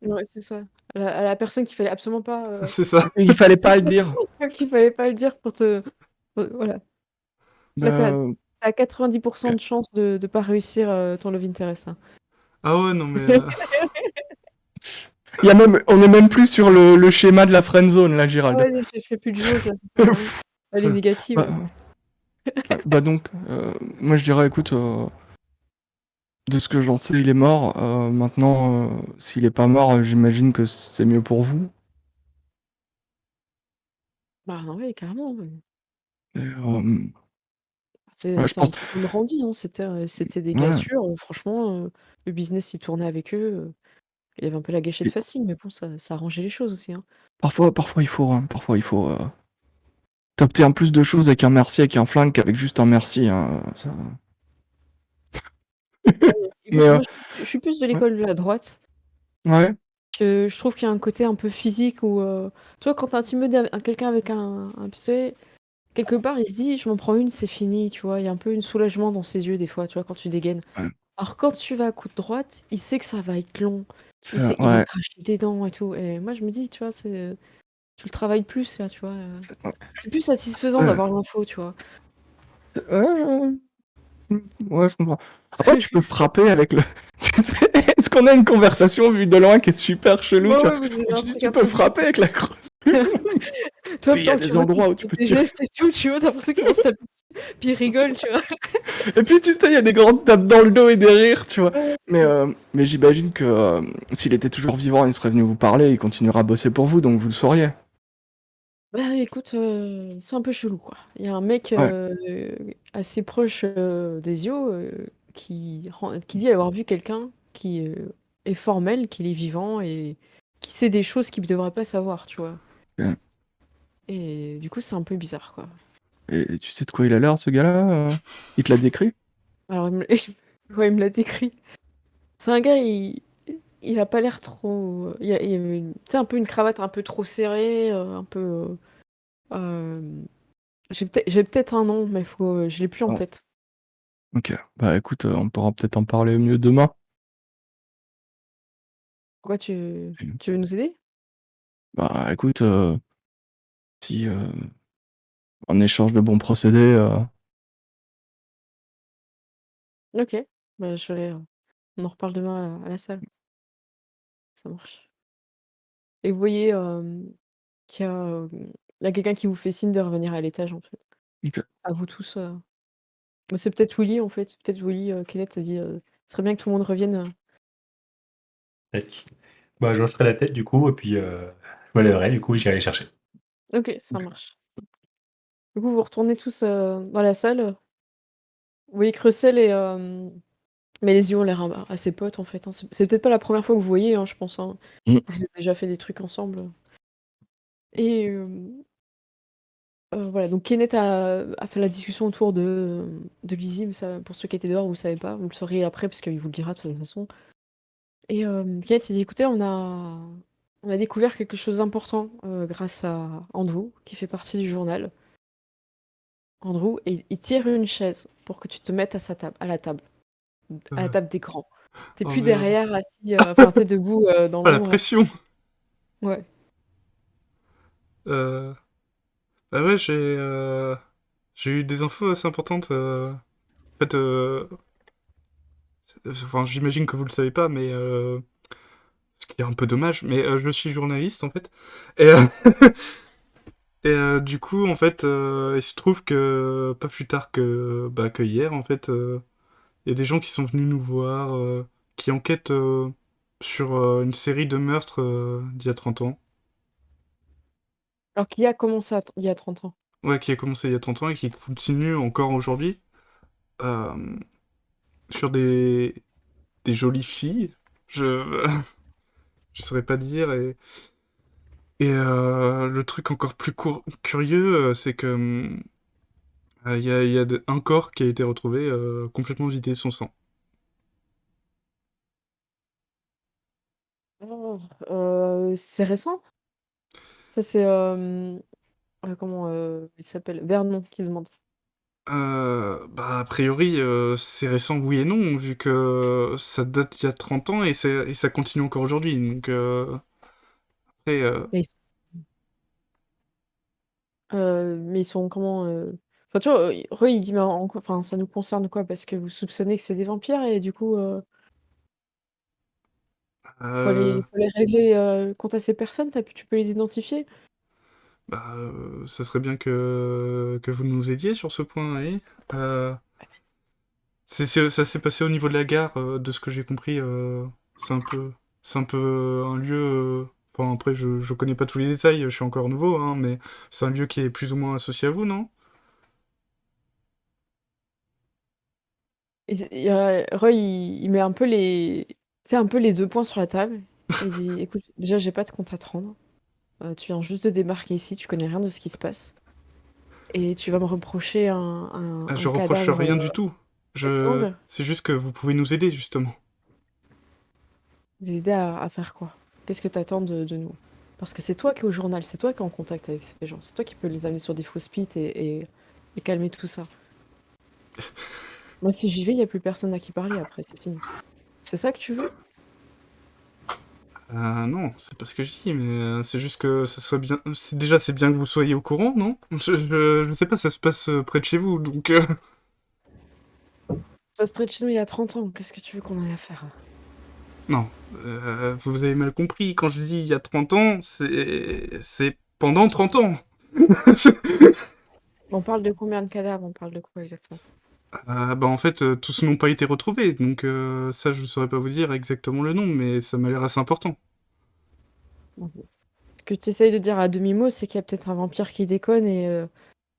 Ouais, c'est ça. À la personne qu'il fallait absolument pas, C'est ça. Il fallait pas le dire. qu'il fallait pas le dire pour te. Voilà. Là, Bah, t'as 90% de chance de pas réussir ton Love Interest, hein. Ah ouais non mais on est même plus sur le schéma de la friend zone là, Ah Gérald. ouais, je fais plus de jauge, là, ça sert à rien. Elle est négative. Bah, bah donc, moi je dirais, écoute, de ce que j'en sais, il est mort. Maintenant, s'il est pas mort, j'imagine que c'est mieux pour vous. Bah non, ouais, carrément. Et, je C'est un pense, peu comme Randy, hein. C'était des gars ouais, sûrs. Franchement, le business, il tournait avec eux. Il avait un peu la gâchette et facile, mais bon, ça arrangeait les choses aussi, hein. parfois il faut, hein, t'obtiens plus de choses avec un merci, avec un flingue qu'avec juste un merci, hein, ça. Mais, Écoute, moi, je suis plus de ouais, l'école de la droite. ouais, Que je trouve qu'il y a un côté un peu physique où, tu vois, quand t'intimides quelqu'un avec un pistolet, quelque part, il se dit, je m'en prends une, c'est fini, tu vois. Il y a un peu un soulagement dans ses yeux, des fois, tu vois, quand tu dégaines. ouais, Alors, quand tu vas à coup de droite, il sait que ça va être long. Il va ouais, cracher des dents et tout. Et moi, je me dis, tu vois, tu le travailles plus, là, tu vois. C'est plus satisfaisant ouais, d'avoir l'info, tu vois. ouais, ouais, je comprends. Après, tu peux frapper avec le. Tu sais, est-ce qu'on a une conversation vue de loin qui est super chelou, Ouais, tu vois? ouais, vous avez un truc Tu un peux peu frapper bizarre. avec la crosse. Toi, Puis il y a pendant que tu des vois qu'ils endroits où tu font peux des tirer. gestes et tout, tu vois, t'as l'impression qu'ils vont se taper dessus. Puis ils rigolent, tu vois. Et puis tu sais, il y a des grandes tapes dans le dos et des rires, tu vois. Ouais, Mais j'imagine que s'il était toujours vivant, il serait venu vous parler, il continuera à bosser pour vous, donc vous le sauriez. bah écoute, c'est un peu chelou quoi. Il y a un mec Ouais. assez proche d'Ezio qui dit avoir vu quelqu'un qui est formel, qu'il est vivant et qui sait des choses qu'il ne devrait pas savoir, tu vois. Ouais. Et du coup, c'est un peu bizarre quoi. Et tu sais de quoi il a l'air, ce gars-là Il te l'a décrit? Alors, ouais, il me l'a décrit. C'est un gars, il a pas l'air trop. Il a tu sais, un peu une cravate un peu trop serrée, un peu. euh, j'ai peut-être un nom, mais je l'ai plus en Non. tête. Ok. Bah écoute, on pourra peut-être en parler mieux demain. Pourquoi tu veux nous aider? Bah écoute, si en échange de bons procédés, Ok, bah, on en reparle demain à la salle. Ça marche. Et vous voyez qu'il y a, il y a quelqu'un qui vous fait signe de revenir à l'étage en fait. ok. À vous tous. Bah, c'est peut-être Willy en fait. Peut-être Willy, Kenneth a dit ce serait bien que tout le monde revienne. Tac. Bah, je hocherai la tête du coup, et puis je me lèverai, du coup, et j'irai les chercher. Ok, ça Ok. marche. Du coup, vous retournez tous dans la salle. Vous voyez que Russell et Mélésio ont l'air assez potes en fait, hein. C'est peut-être pas la première fois que vous voyez, hein, je pense, hein. Mm. Vous avez déjà fait des trucs ensemble. Et voilà, donc Kenneth a fait la discussion autour de Lizzie, mais ça, pour ceux qui étaient dehors, vous le savez pas, vous le saurez après, parce qu'il vous le dira de toute façon. Et Kenneth, il dit, écoutez, on a découvert quelque chose d'important grâce à Andrew, qui fait partie du journal. Andrew, et il tire une chaise pour que tu te mettes à la table Euh, d'écran. T'es Oh plus merde. derrière, assis, enfin, t'es debout dans Ah, la l'ombre. pression. Ouais. Euh... Bah ouais, j'ai eu des infos assez importantes. En fait, enfin, j'imagine que vous le savez pas, mais ce qui est un peu dommage, mais je suis journaliste en fait. Et, du coup, en fait, il se trouve que pas plus tard que hier, en fait, il y a des gens qui sont venus nous voir, qui enquêtent sur une série de meurtres d'il y a 30 ans. Alors qu'il a commencé il y a 30 ans. Ouais, qui a commencé il y a 30 ans et qui continue encore aujourd'hui. euh, sur des jolies filles. Je je saurais pas dire. Et le truc encore plus curieux, c'est que il y a un corps qui a été retrouvé complètement vidé de son sang. Oh, c'est récent? Ça, c'est comment il s'appelle? Vernon qui demande. Bah, a priori, c'est récent, oui et non, vu que ça date il y a 30 ans et ça continue encore aujourd'hui. Donc, après, Mais mais ils sont comment Enfin, tu vois, Roy, il dit, mais enfin, ça nous concerne quoi? Parce que vous soupçonnez que c'est des vampires et du coup, euh, faut les régler quant à ces personnes, tu peux les identifier? bah, ça serait bien que vous nous aidiez sur ce point, oui. Euh, ça s'est passé au niveau de la gare, de ce que j'ai compris. C'est un peu, c'est un peu un lieu. Enfin, après, je connais pas tous les détails, je suis encore nouveau, hein, mais c'est un lieu qui est plus ou moins associé à vous, non? Et Roy, il met un peu tu sais, un peu les 2 points sur la table et il dit: «Écoute, déjà, j'ai pas de compte à te rendre. Tu viens juste de débarquer ici, tu connais rien de ce qui se passe et tu vas me reprocher Ah, je un reproche cadavre, rien du tout. exsangue? C'est juste que vous pouvez nous aider, justement. Des idées à faire quoi? Qu'est-ce que t'attends de nous? Parce que c'est toi qui es au journal, c'est toi qui es en contact avec ces gens, c'est toi qui peux les amener sur des fausses pistes et calmer tout ça. Moi, si j'y vais, il y a plus personne à qui parler après, c'est fini. C'est ça que tu veux? Non, c'est pas ce que je dis, mais c'est juste que ça soit bien. Déjà, c'est bien que vous soyez au courant, non? Je sais pas, ça se passe près de chez vous, donc. Passe près de chez nous il y a 30 ans, qu'est-ce que tu veux qu'on ait à faire? Non, vous avez mal compris. Quand je dis il y a 30 ans, c'est pendant 30 ans. On parle de combien de cadavres? On parle de quoi exactement? Bah en fait, tous n'ont pas été retrouvés, donc ça je saurais pas vous dire exactement le nom, mais ça m'a l'air assez important. Bon. Ce que tu essayes de dire à demi-mot, c'est qu'il y a peut-être un vampire qui déconne et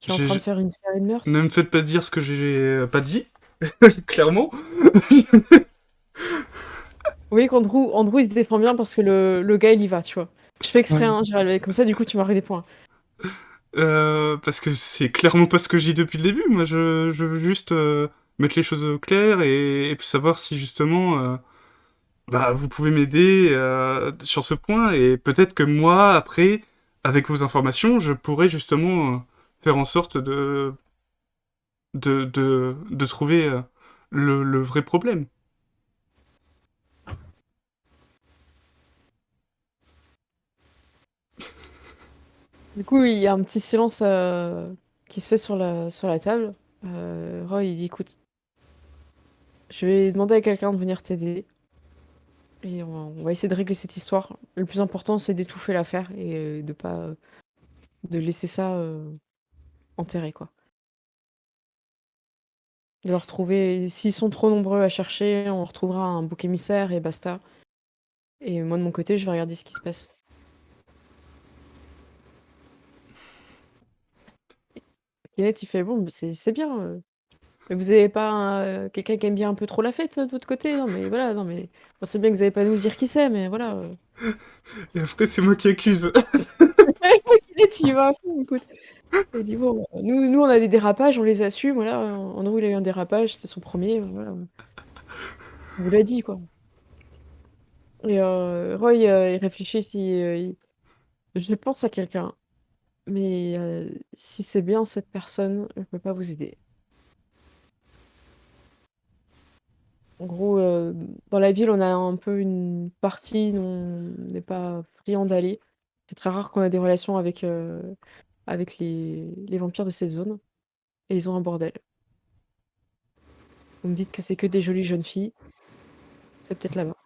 qui est en train de J'ai- faire une série de meurtres. Ne me faites pas dire ce que j'ai pas dit, clairement. Oui, qu'Andrew, il se défend bien parce que le gars, il y va, tu vois. Je fais exprès, Ouais. hein, j'ai relevé comme ça, du coup, tu marques des points. Parce que c'est clairement pas ce que j'ai dit depuis le début. Moi, je veux juste mettre les choses au clair et puis savoir si justement, bah, vous pouvez m'aider sur ce point et peut-être que moi, après, avec vos informations, je pourrais justement faire en sorte de trouver le vrai problème. Du coup, il y a un petit silence qui se fait sur la table. Roy, il dit, écoute, je vais demander à quelqu'un de venir t'aider et on va essayer de régler cette histoire. Le plus important, c'est d'étouffer l'affaire et de pas de laisser ça enterré, quoi. De leur retrouver, s'ils sont trop nombreux à chercher, on retrouvera un bouc émissaire et basta. Et moi, de mon côté, je vais regarder ce qui se passe. Kenneth, il fait, bon, bah, c'est bien. Mais vous avez pas quelqu'un qui aime bien un peu trop la fête, de votre côté? Non, mais voilà, non, mais on sait bien que vous avez pas nous dire qui c'est, mais voilà. Et après, c'est moi qui accuse. tu y vas à fond, écoute. Il dit bon, nous on a des dérapages, on les assume, voilà. Andrew il a eu un dérapage, c'était son premier, voilà. On vous l'a dit, quoi. Et Roy, il réfléchit, je pense à quelqu'un, mais si c'est bien cette personne, je peux pas vous aider. En gros, dans la ville, on a un peu une partie dont on n'est pas friand d'aller. C'est très rare qu'on ait des relations avec les vampires de cette zone. Et ils ont un bordel. Vous me dites que c'est que des jolies jeunes filles. C'est peut-être là-bas.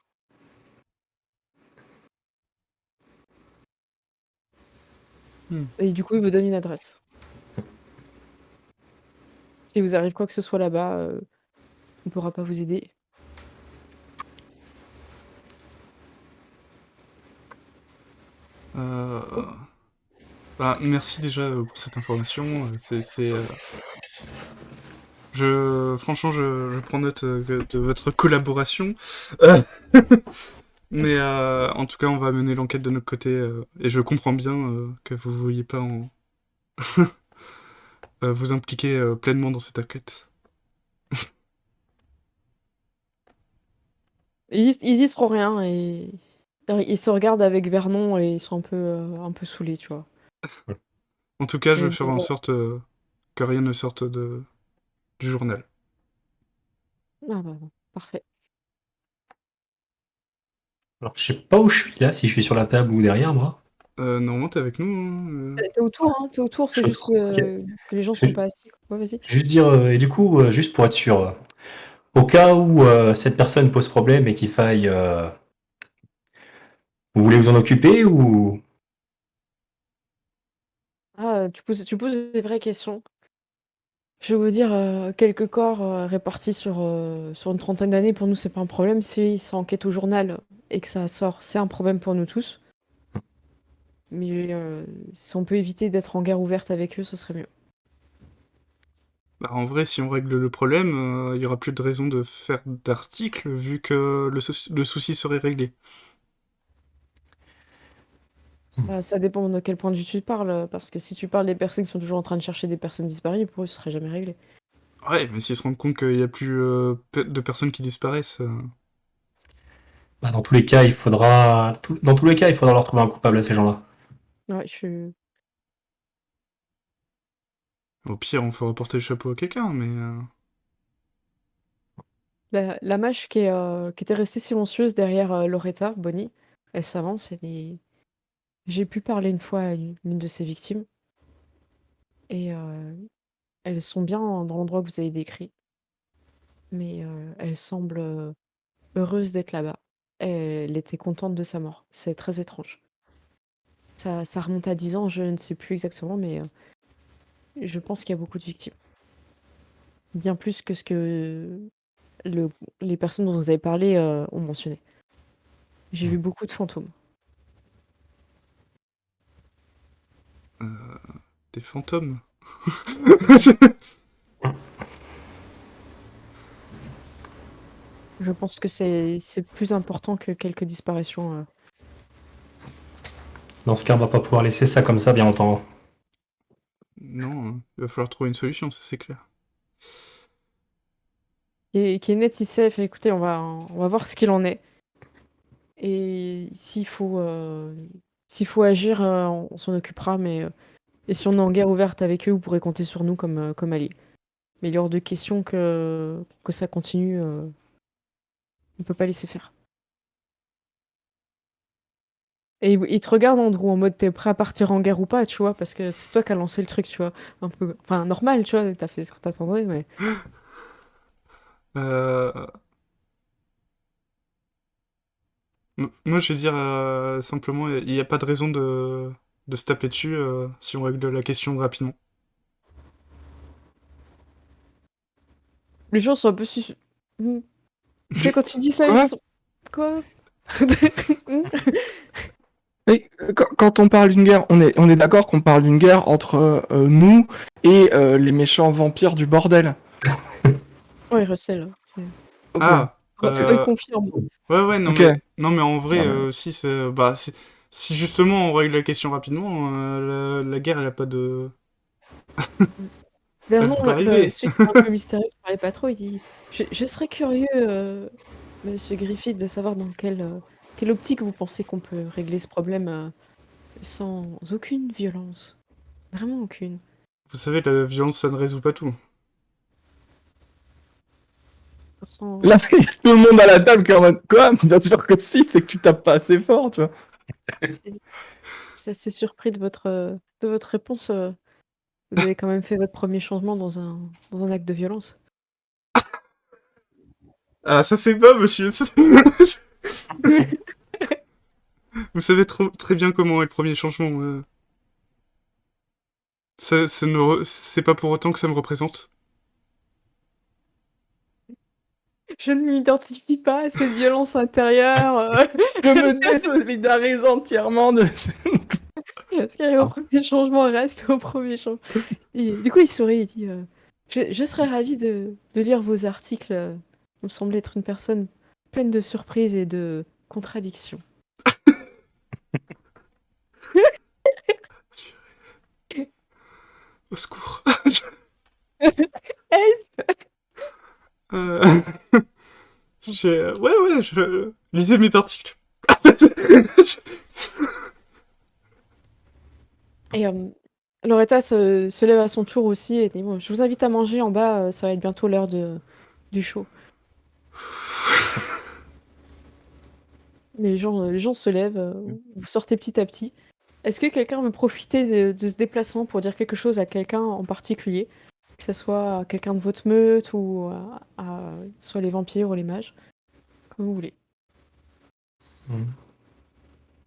Et du coup, il vous donne une adresse. Si vous arrive quoi que ce soit là-bas, on ne pourra pas vous aider. Bah, merci déjà pour cette information. Franchement, je prends note de votre collaboration. Euh, Mais en tout cas, on va mener l'enquête de notre côté. Et je comprends bien que vous ne vouliez pas vous impliquer pleinement dans cette enquête. Ils disent trop rien et ils se regardent avec Vernon et ils sont un peu saoulés, tu vois. En tout cas, je Et vais faire en sorte que rien ne sorte du journal. Ah bah, parfait. Alors, je sais pas où je suis là, si je suis sur la table ou derrière moi. Normalement, t'es avec nous. Hein, T'es autour, hein, t'es autour, c'est Je juste suis autour, ok. que les gens Je sont vais pas assis. Ouais, vas-y. juste dire, et du coup, juste pour être sûr, au cas où cette personne pose problème et qu'il faille, vous voulez vous en occuper ou... Ah, tu poses des vraies questions. Je vais vous dire, quelques corps répartis sur une trentaine d'années, pour nous, c'est pas un problème. Si ça enquête au journal et que ça sort, c'est un problème pour nous tous. Mais si on peut éviter d'être en guerre ouverte avec eux, ce serait mieux. Bah, en vrai, si on règle le problème, il y aura plus de raison de faire d'articles vu que le souci serait réglé. Bah, ça dépend de quel point de vue tu parles, parce que si tu parles des personnes qui sont toujours en train de chercher des personnes disparues, pour eux, ce serait jamais réglé. Ouais, mais s'ils se rendent compte qu'il y a plus de personnes qui disparaissent, Bah, dans tous les cas, dans tous les cas, il faudra leur trouver un coupable à ces gens-là. Ouais, je suis... au pire, on fera porter le chapeau à quelqu'un, mais... La mage qui était restée silencieuse derrière Loretta, Bonnie, elle s'avance et dit... J'ai pu parler une fois à une de ses victimes, et elles sont bien dans l'endroit que vous avez décrit, mais elles semblent heureuses d'être là-bas. Elle était contente de sa mort. C'est très étrange. Ça remonte à 10 ans, je ne sais plus exactement, mais je pense qu'il y a beaucoup de victimes. Bien plus que ce que les personnes dont vous avez parlé ont mentionné. J'ai vu beaucoup de fantômes. des fantômes. Je pense que c'est plus important que quelques disparitions. Dans ce cas, on va pas pouvoir laisser ça comme ça, bien longtemps. Non, il va falloir trouver une solution, ça c'est clair. Qui est net, il sait, fait écoutez, on va voir ce qu'il en est. Et s'il faut agir, on s'en occupera, mais et si on est en guerre ouverte avec eux, vous pourrez compter sur nous comme alliés. Mais il est hors de question que ça continue. On peut pas laisser faire. Et il te regarde, Andrew, en mode t'es prêt à partir en guerre ou pas, tu vois, parce que c'est toi qui as lancé le truc, tu vois. Un peu. Enfin, normal, tu vois, t'as fait ce qu'on t'attendrait, mais. Euh, Moi, je vais dire simplement, il n'y a pas de raison de se taper dessus si on règle la question rapidement. Les gens sont un peu Hmm. Tu sais, Ju- quand tu dis ça, les gens Quoi? sont. Quoi? Mais quand on parle d'une guerre, on est d'accord qu'on parle d'une guerre entre nous et les méchants vampires du bordel. Ouais, Russell. Ok. Ah, Roy confirme. ouais, ouais, non Ok. mais, non mais en vrai, Euh, si, bah, Si justement on règle la question rapidement, la guerre, elle a pas de... Elle Vernon, peut pas arriver. celui qui est un peu mystérieux, qui parlait pas trop, il dit je serais curieux, monsieur Griffith, de savoir dans quelle optique vous pensez qu'on peut régler ce problème sans aucune violence. Vraiment aucune. Vous savez, la violence, ça ne résout pas tout. Pourtant, Là, il y a tout le monde à la table qui est en mode quoi? Bien sûr que si, c'est que tu tapes pas assez fort, tu vois. je suis assez surpris de votre réponse. Vous avez quand même fait votre premier changement dans un acte de violence. Ah, ça c'est pas, monsieur. Vous savez très bien comment est le premier changement. C'est pas pour autant que ça me représente. Je ne m'identifie pas à cette violence intérieure. Je me désolidarise entièrement de. Ce qui arrive au premier changement reste au premier changement. Du coup, il sourit, il dit je serais ravi de lire vos articles. Vous me semblez être une personne pleine de surprises et de contradictions. Au secours. Help. Euh, ouais, je lisais mes articles. Et Loretta se lève à son tour aussi et dit bon, je vous invite à manger en bas, ça va être bientôt l'heure du show. Les gens se lèvent, vous sortez petit à petit. Est-ce que quelqu'un veut profiter de ce déplacement pour dire quelque chose à quelqu'un en particulier? Que ce soit à quelqu'un de votre meute ou soit les vampires ou les mages? Comme vous voulez.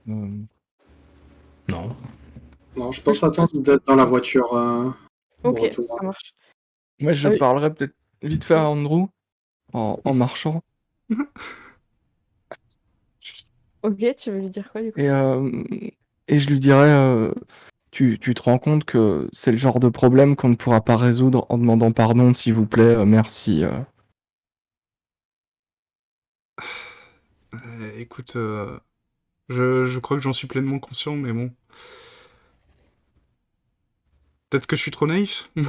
Non. Non, je pense attendre d'être dans la voiture. au Ok, retour. ça marche. Moi, je Ah oui. parlerai peut-être vite fait à Andrew en marchant. Ok, tu veux lui dire quoi du coup? Et je lui dirais tu te rends compte que c'est le genre de problème qu'on ne pourra pas résoudre en demandant pardon, s'il vous plaît, merci. Écoute, je crois que j'en suis pleinement conscient, mais bon. Peut-être que je suis trop naïf. Du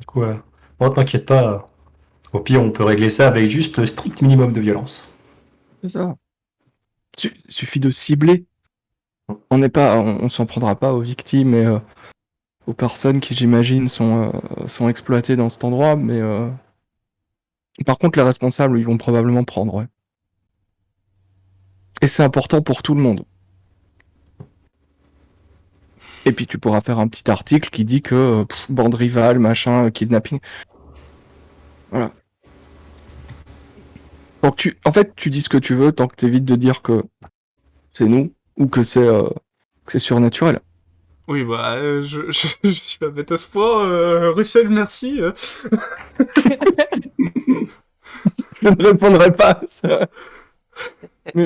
coup, bon, t'inquiète pas. Au pire, on peut régler ça avec juste le strict minimum de violence. C'est ça. Suffit de cibler. On s'en prendra pas aux victimes et aux personnes qui, j'imagine, sont exploitées dans cet endroit, mais par contre, les responsables, ils vont probablement prendre, ouais. Et c'est important pour tout le monde. Et puis tu pourras faire un petit article qui dit que bande rivale, machin, kidnapping. Voilà. Donc en fait, tu dis ce que tu veux tant que t'évites de dire que c'est nous ou que c'est surnaturel. Oui, bah, je suis pas bête à ce point. Russell, merci. Je ne répondrai pas à ça. Mais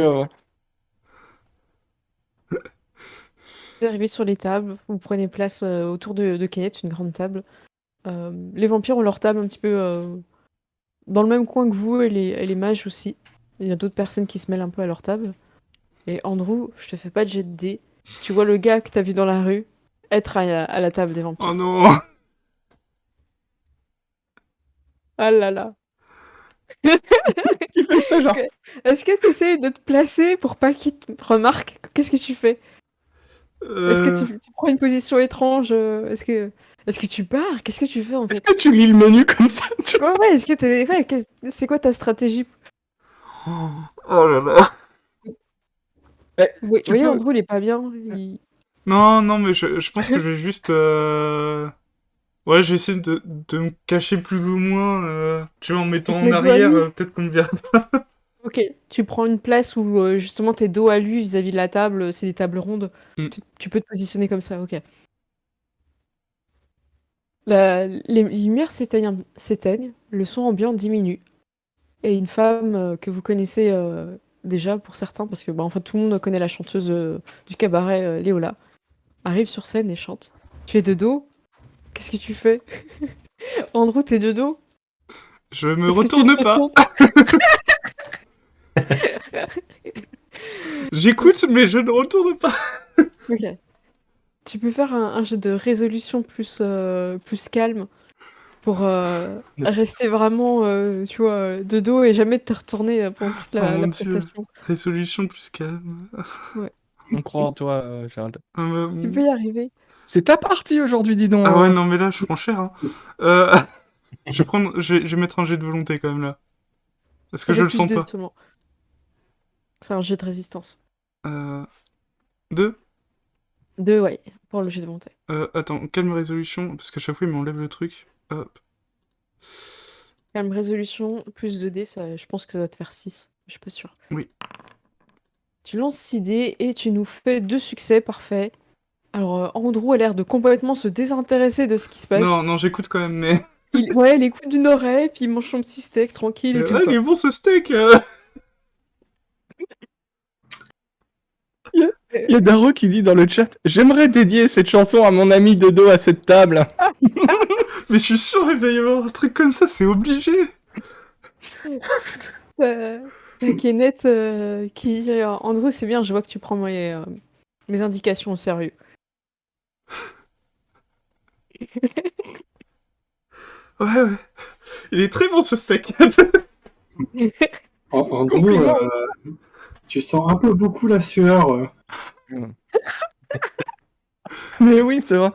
Vous arrivez sur les tables, vous prenez place autour de Kenneth, une grande table. Les vampires ont leur table un petit peu dans le même coin que vous et les mages aussi. Il y a d'autres personnes qui se mêlent un peu à leur table. Et Andrew, je te fais pas de jet de dés. Tu vois le gars que t'as vu dans la rue être à la table des vampires. Oh non. Ah là là. tu fais ça, genre. Est-ce que tu essaies de te placer pour pas qu'il te remarque? Qu'est-ce que tu fais? Est-ce que tu prends une position étrange? Est-ce que tu pars? Qu'est-ce que tu fais en Est-ce fait? que tu lis le menu comme ça Ouais, est-ce que c'est quoi ta stratégie? Oh là là. Vous Tu voyez, peux- Andrew, il est pas bien. Non, mais je pense que je vais juste... Ouais, je vais essayer de me cacher plus ou moins, tu vois, en mettant Tu te en mets dos à arrière, lui? peut-être qu'on me verra. Ok, tu prends une place où justement t'es dos à lui vis-à-vis de la table, c'est des tables rondes. Mm. Tu peux te positionner comme ça, ok. Les lumières s'éteignent, le son ambiant diminue. Et une femme que vous connaissez déjà pour certains, parce que bah, en fait tout le monde connaît la chanteuse du cabaret Léola, arrive sur scène et chante. Tu es de dos? Qu'est-ce que tu fais? Andrew, t'es de dos? Je me Est-ce que tu retourne te pas. retournes? J'écoute, mais je ne retourne pas. Ok. Tu peux faire un jet de résolution plus calme pour rester vraiment, tu vois, de dos et jamais te retourner pendant toute Oh mon la dieu. prestation. Résolution plus calme. Ouais. On croit en toi, Gérald. Tu peux y arriver. C'est ta partie aujourd'hui, dis donc. Ah ouais, non, mais là, je prends cher. Hein. Je vais mettre un jet de volonté quand même là. Parce que Ça je fait le plus sens 2 pas. seulement. C'est un jet de résistance. 2. 2, ouais, pour le jet de volonté. Attends, calme résolution, parce qu'à chaque fois il m'enlève le truc. Hop. Calme résolution, plus 2 dés, je pense que ça doit te faire 6. Je suis pas sûre. Oui. Tu lances 6 dés et tu nous fais 2 succès, parfait. Alors, Andrew a l'air de complètement se désintéresser de ce qui se passe. Non, non, j'écoute quand même, mais. Ouais, il écoute d'une oreille, puis il mange son petit steak tranquille et tout, Ah, quoi. il est bon ce steak Il y a Daro qui dit dans le chat: j'aimerais dédier cette chanson à mon ami de dos à cette table. Mais je suis sûr il va y avoir un truc comme ça, c'est obligé. Kenneth qui dit Andrew, c'est bien, je vois que tu prends mes indications au sérieux. Ouais, ouais. Il est très bon ce steak. Andrew, Compliment. tu sens un peu beaucoup la sueur. Mais oui, c'est vrai.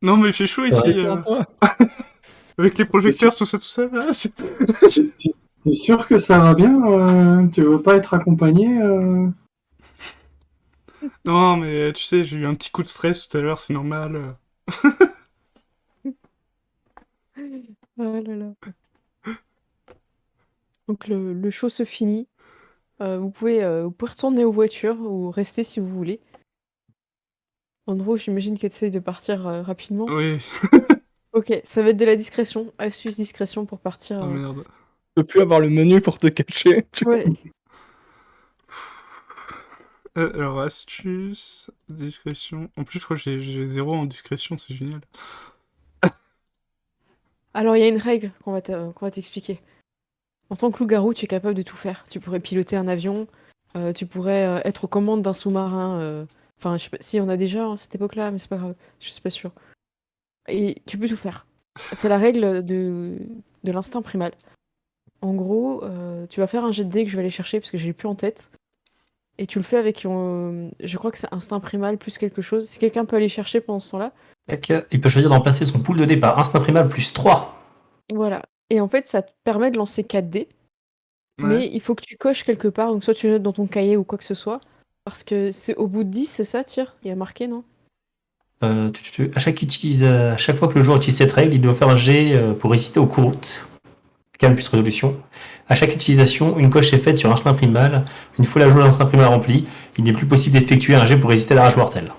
Non, mais il fait chaud ici. Détends-toi. Avec les projecteurs, tout ça, tout ça. T'es sûr que ça va bien Tu veux pas être accompagné Non, mais tu sais, j'ai eu un petit coup de stress tout à l'heure, c'est normal. Oh là là. Donc le show se finit. Vous pouvez retourner aux voitures ou rester si vous voulez. Andrew, j'imagine qu'elle essaye de partir rapidement. Oui. Ok, ça va être de la discrétion. Astuce discrétion pour partir. Oh merde. Tu peux plus avoir le menu pour te cacher. Ouais, Alors, astuce, discrétion. En plus, je crois que j'ai 0 en discrétion, c'est génial. alors il y a une règle qu'on va t'expliquer. En tant que loup-garou, tu es capable de tout faire. Tu pourrais piloter un avion, tu pourrais être aux commandes d'un sous-marin. Enfin, je sais pas si on a déjà à cette époque-là, mais c'est pas grave, je suis pas sûre. Et tu peux tout faire. C'est la règle de l'instinct primal. En gros, tu vas faire un jet de dés que je vais aller chercher parce que je l'ai plus en tête. Et tu le fais avec, je crois que c'est instinct primal plus quelque chose. Si quelqu'un peut aller chercher pendant ce temps-là. Tac, il peut choisir de remplacer son pool de départ instinct primal plus 3. Voilà. Et en fait, ça te permet de lancer 4 dés. Ouais. Mais il faut que tu coches quelque part, donc soit tu notes dans ton cahier ou quoi que ce soit. Parce que c'est au bout de 10, c'est ça, Tyr? Il y a marqué, non? À chaque fois que le joueur utilise cette règle, il doit faire un jet pour résister aux couroutes. Calme plus résolution. À chaque utilisation, une coche est faite sur instinct primal. Une fois la jauge d'instinct primal remplie, il n'est plus possible d'effectuer un jet pour résister à la rage mortelle.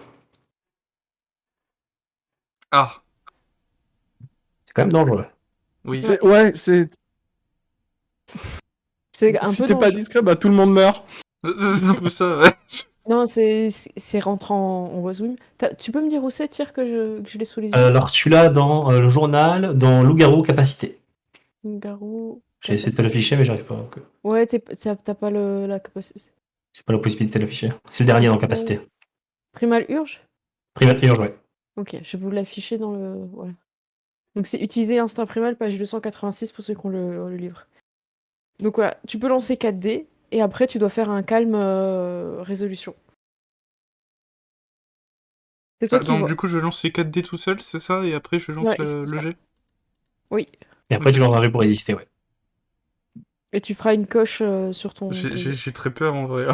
Ah, C'est quand même dangereux. oui. Ouais, c'est. C'est un Si peu t'es pas dangereux. discret, bah tout le monde meurt. C'est un peu ça, ouais. Non, c'est rentrant en voix zoom. Tu peux me dire où c'est, Tyr, que je l'ai sous les yeux? Alors tu l'as dans le journal, dans loup-garou capacité. Garou. J'ai essayé de te l'afficher, mais j'arrive pas. Donc, Ouais, t'as pas la capacité. j'ai pas la possibilité de l'afficher. C'est le dernier dans capacité. Primal Urge? Primal urge, ouais. Ok, je vais vous l'afficher dans le. Voilà. Donc c'est utiliser l'instinct primal, page 286 pour ceux qui ont le livre. Donc voilà, tu peux lancer 4 dés et après tu dois faire un calme résolution. C'est toi qui Donc, vois. du coup, je lance les 4 dés tout seul, c'est ça? Et après, je lance Ouais, le c'est ça. jet? Oui. Et après, Ok. tu lances un jet pour résister, ouais. Et tu feras une coche sur ton. J'ai très peur en vrai.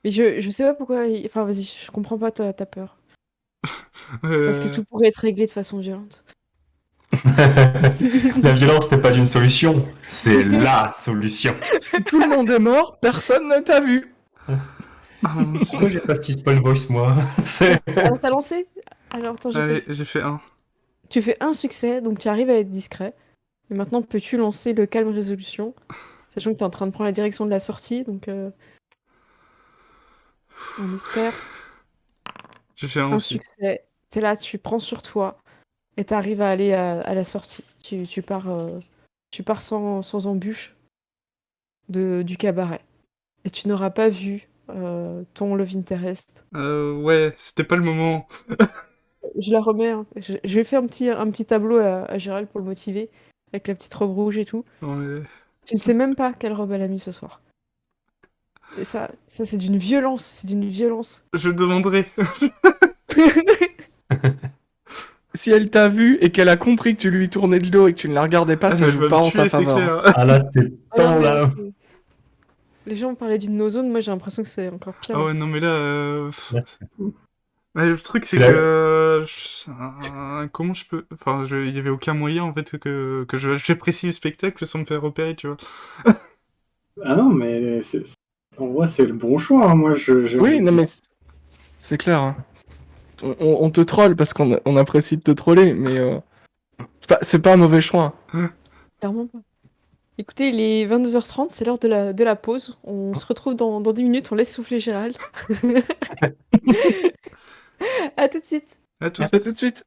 Mais je sais pas pourquoi. Enfin, vas-y, je comprends pas ta peur. Parce que tout pourrait être réglé de façon violente. La violence n'est pas une solution, c'est LA solution. Tout le monde est mort, personne ne t'a vu. Ah, mon Dieu. Pourquoi j'ai pas ce Paul Voice, moi? Alors t'as lancé? Alors attends, Allez, j'ai fait 1. Tu fais un succès, donc tu arrives à être discret. Et maintenant, peux-tu lancer le calme résolution? Sachant que tu es en train de prendre la direction de la sortie, donc on espère. J'ai fait 1 Un aussi. succès. T'es là, tu prends sur toi et t'arrives à aller à la sortie. Tu pars sans embûche. du cabaret. Et tu n'auras pas vu ton love interest. Ouais, c'était pas le moment. Je la remets, hein. Je vais faire un petit tableau à Gérald pour le motiver, avec la petite robe rouge et tout. Ouais. Tu ne sais même pas quelle robe elle a mis ce soir. Et ça c'est d'une violence, c'est d'une violence. Je demanderai. Si elle t'a vu et qu'elle a compris que tu lui tournais le dos et que tu ne la regardais pas, ça Elle joue va pas me en ta tuer, c'est faveur. clair. Ah là, t'es Ah non, tant mais là. les gens parlaient d'une no-zone, moi j'ai l'impression que c'est encore pire. Ah ouais, non, mais là... Là, ouais, le truc, c'est C'est la- que... Comment je peux... Enfin, il y avait aucun moyen, en fait, que j'apprécie le spectacle sans me faire repérer, tu vois. Ah non, mais en vrai, c'est le bon choix. Hein. Moi, je Oui, non dis- mais c'est clair. Hein. On te troll parce qu'on apprécie de te troller, mais c'est pas un mauvais choix. Clairement pas. Écoutez, il est 22h30, c'est l'heure de la pause. On se retrouve dans 10 minutes, on laisse souffler Gérald. À tout de suite. À tout À tout de suite.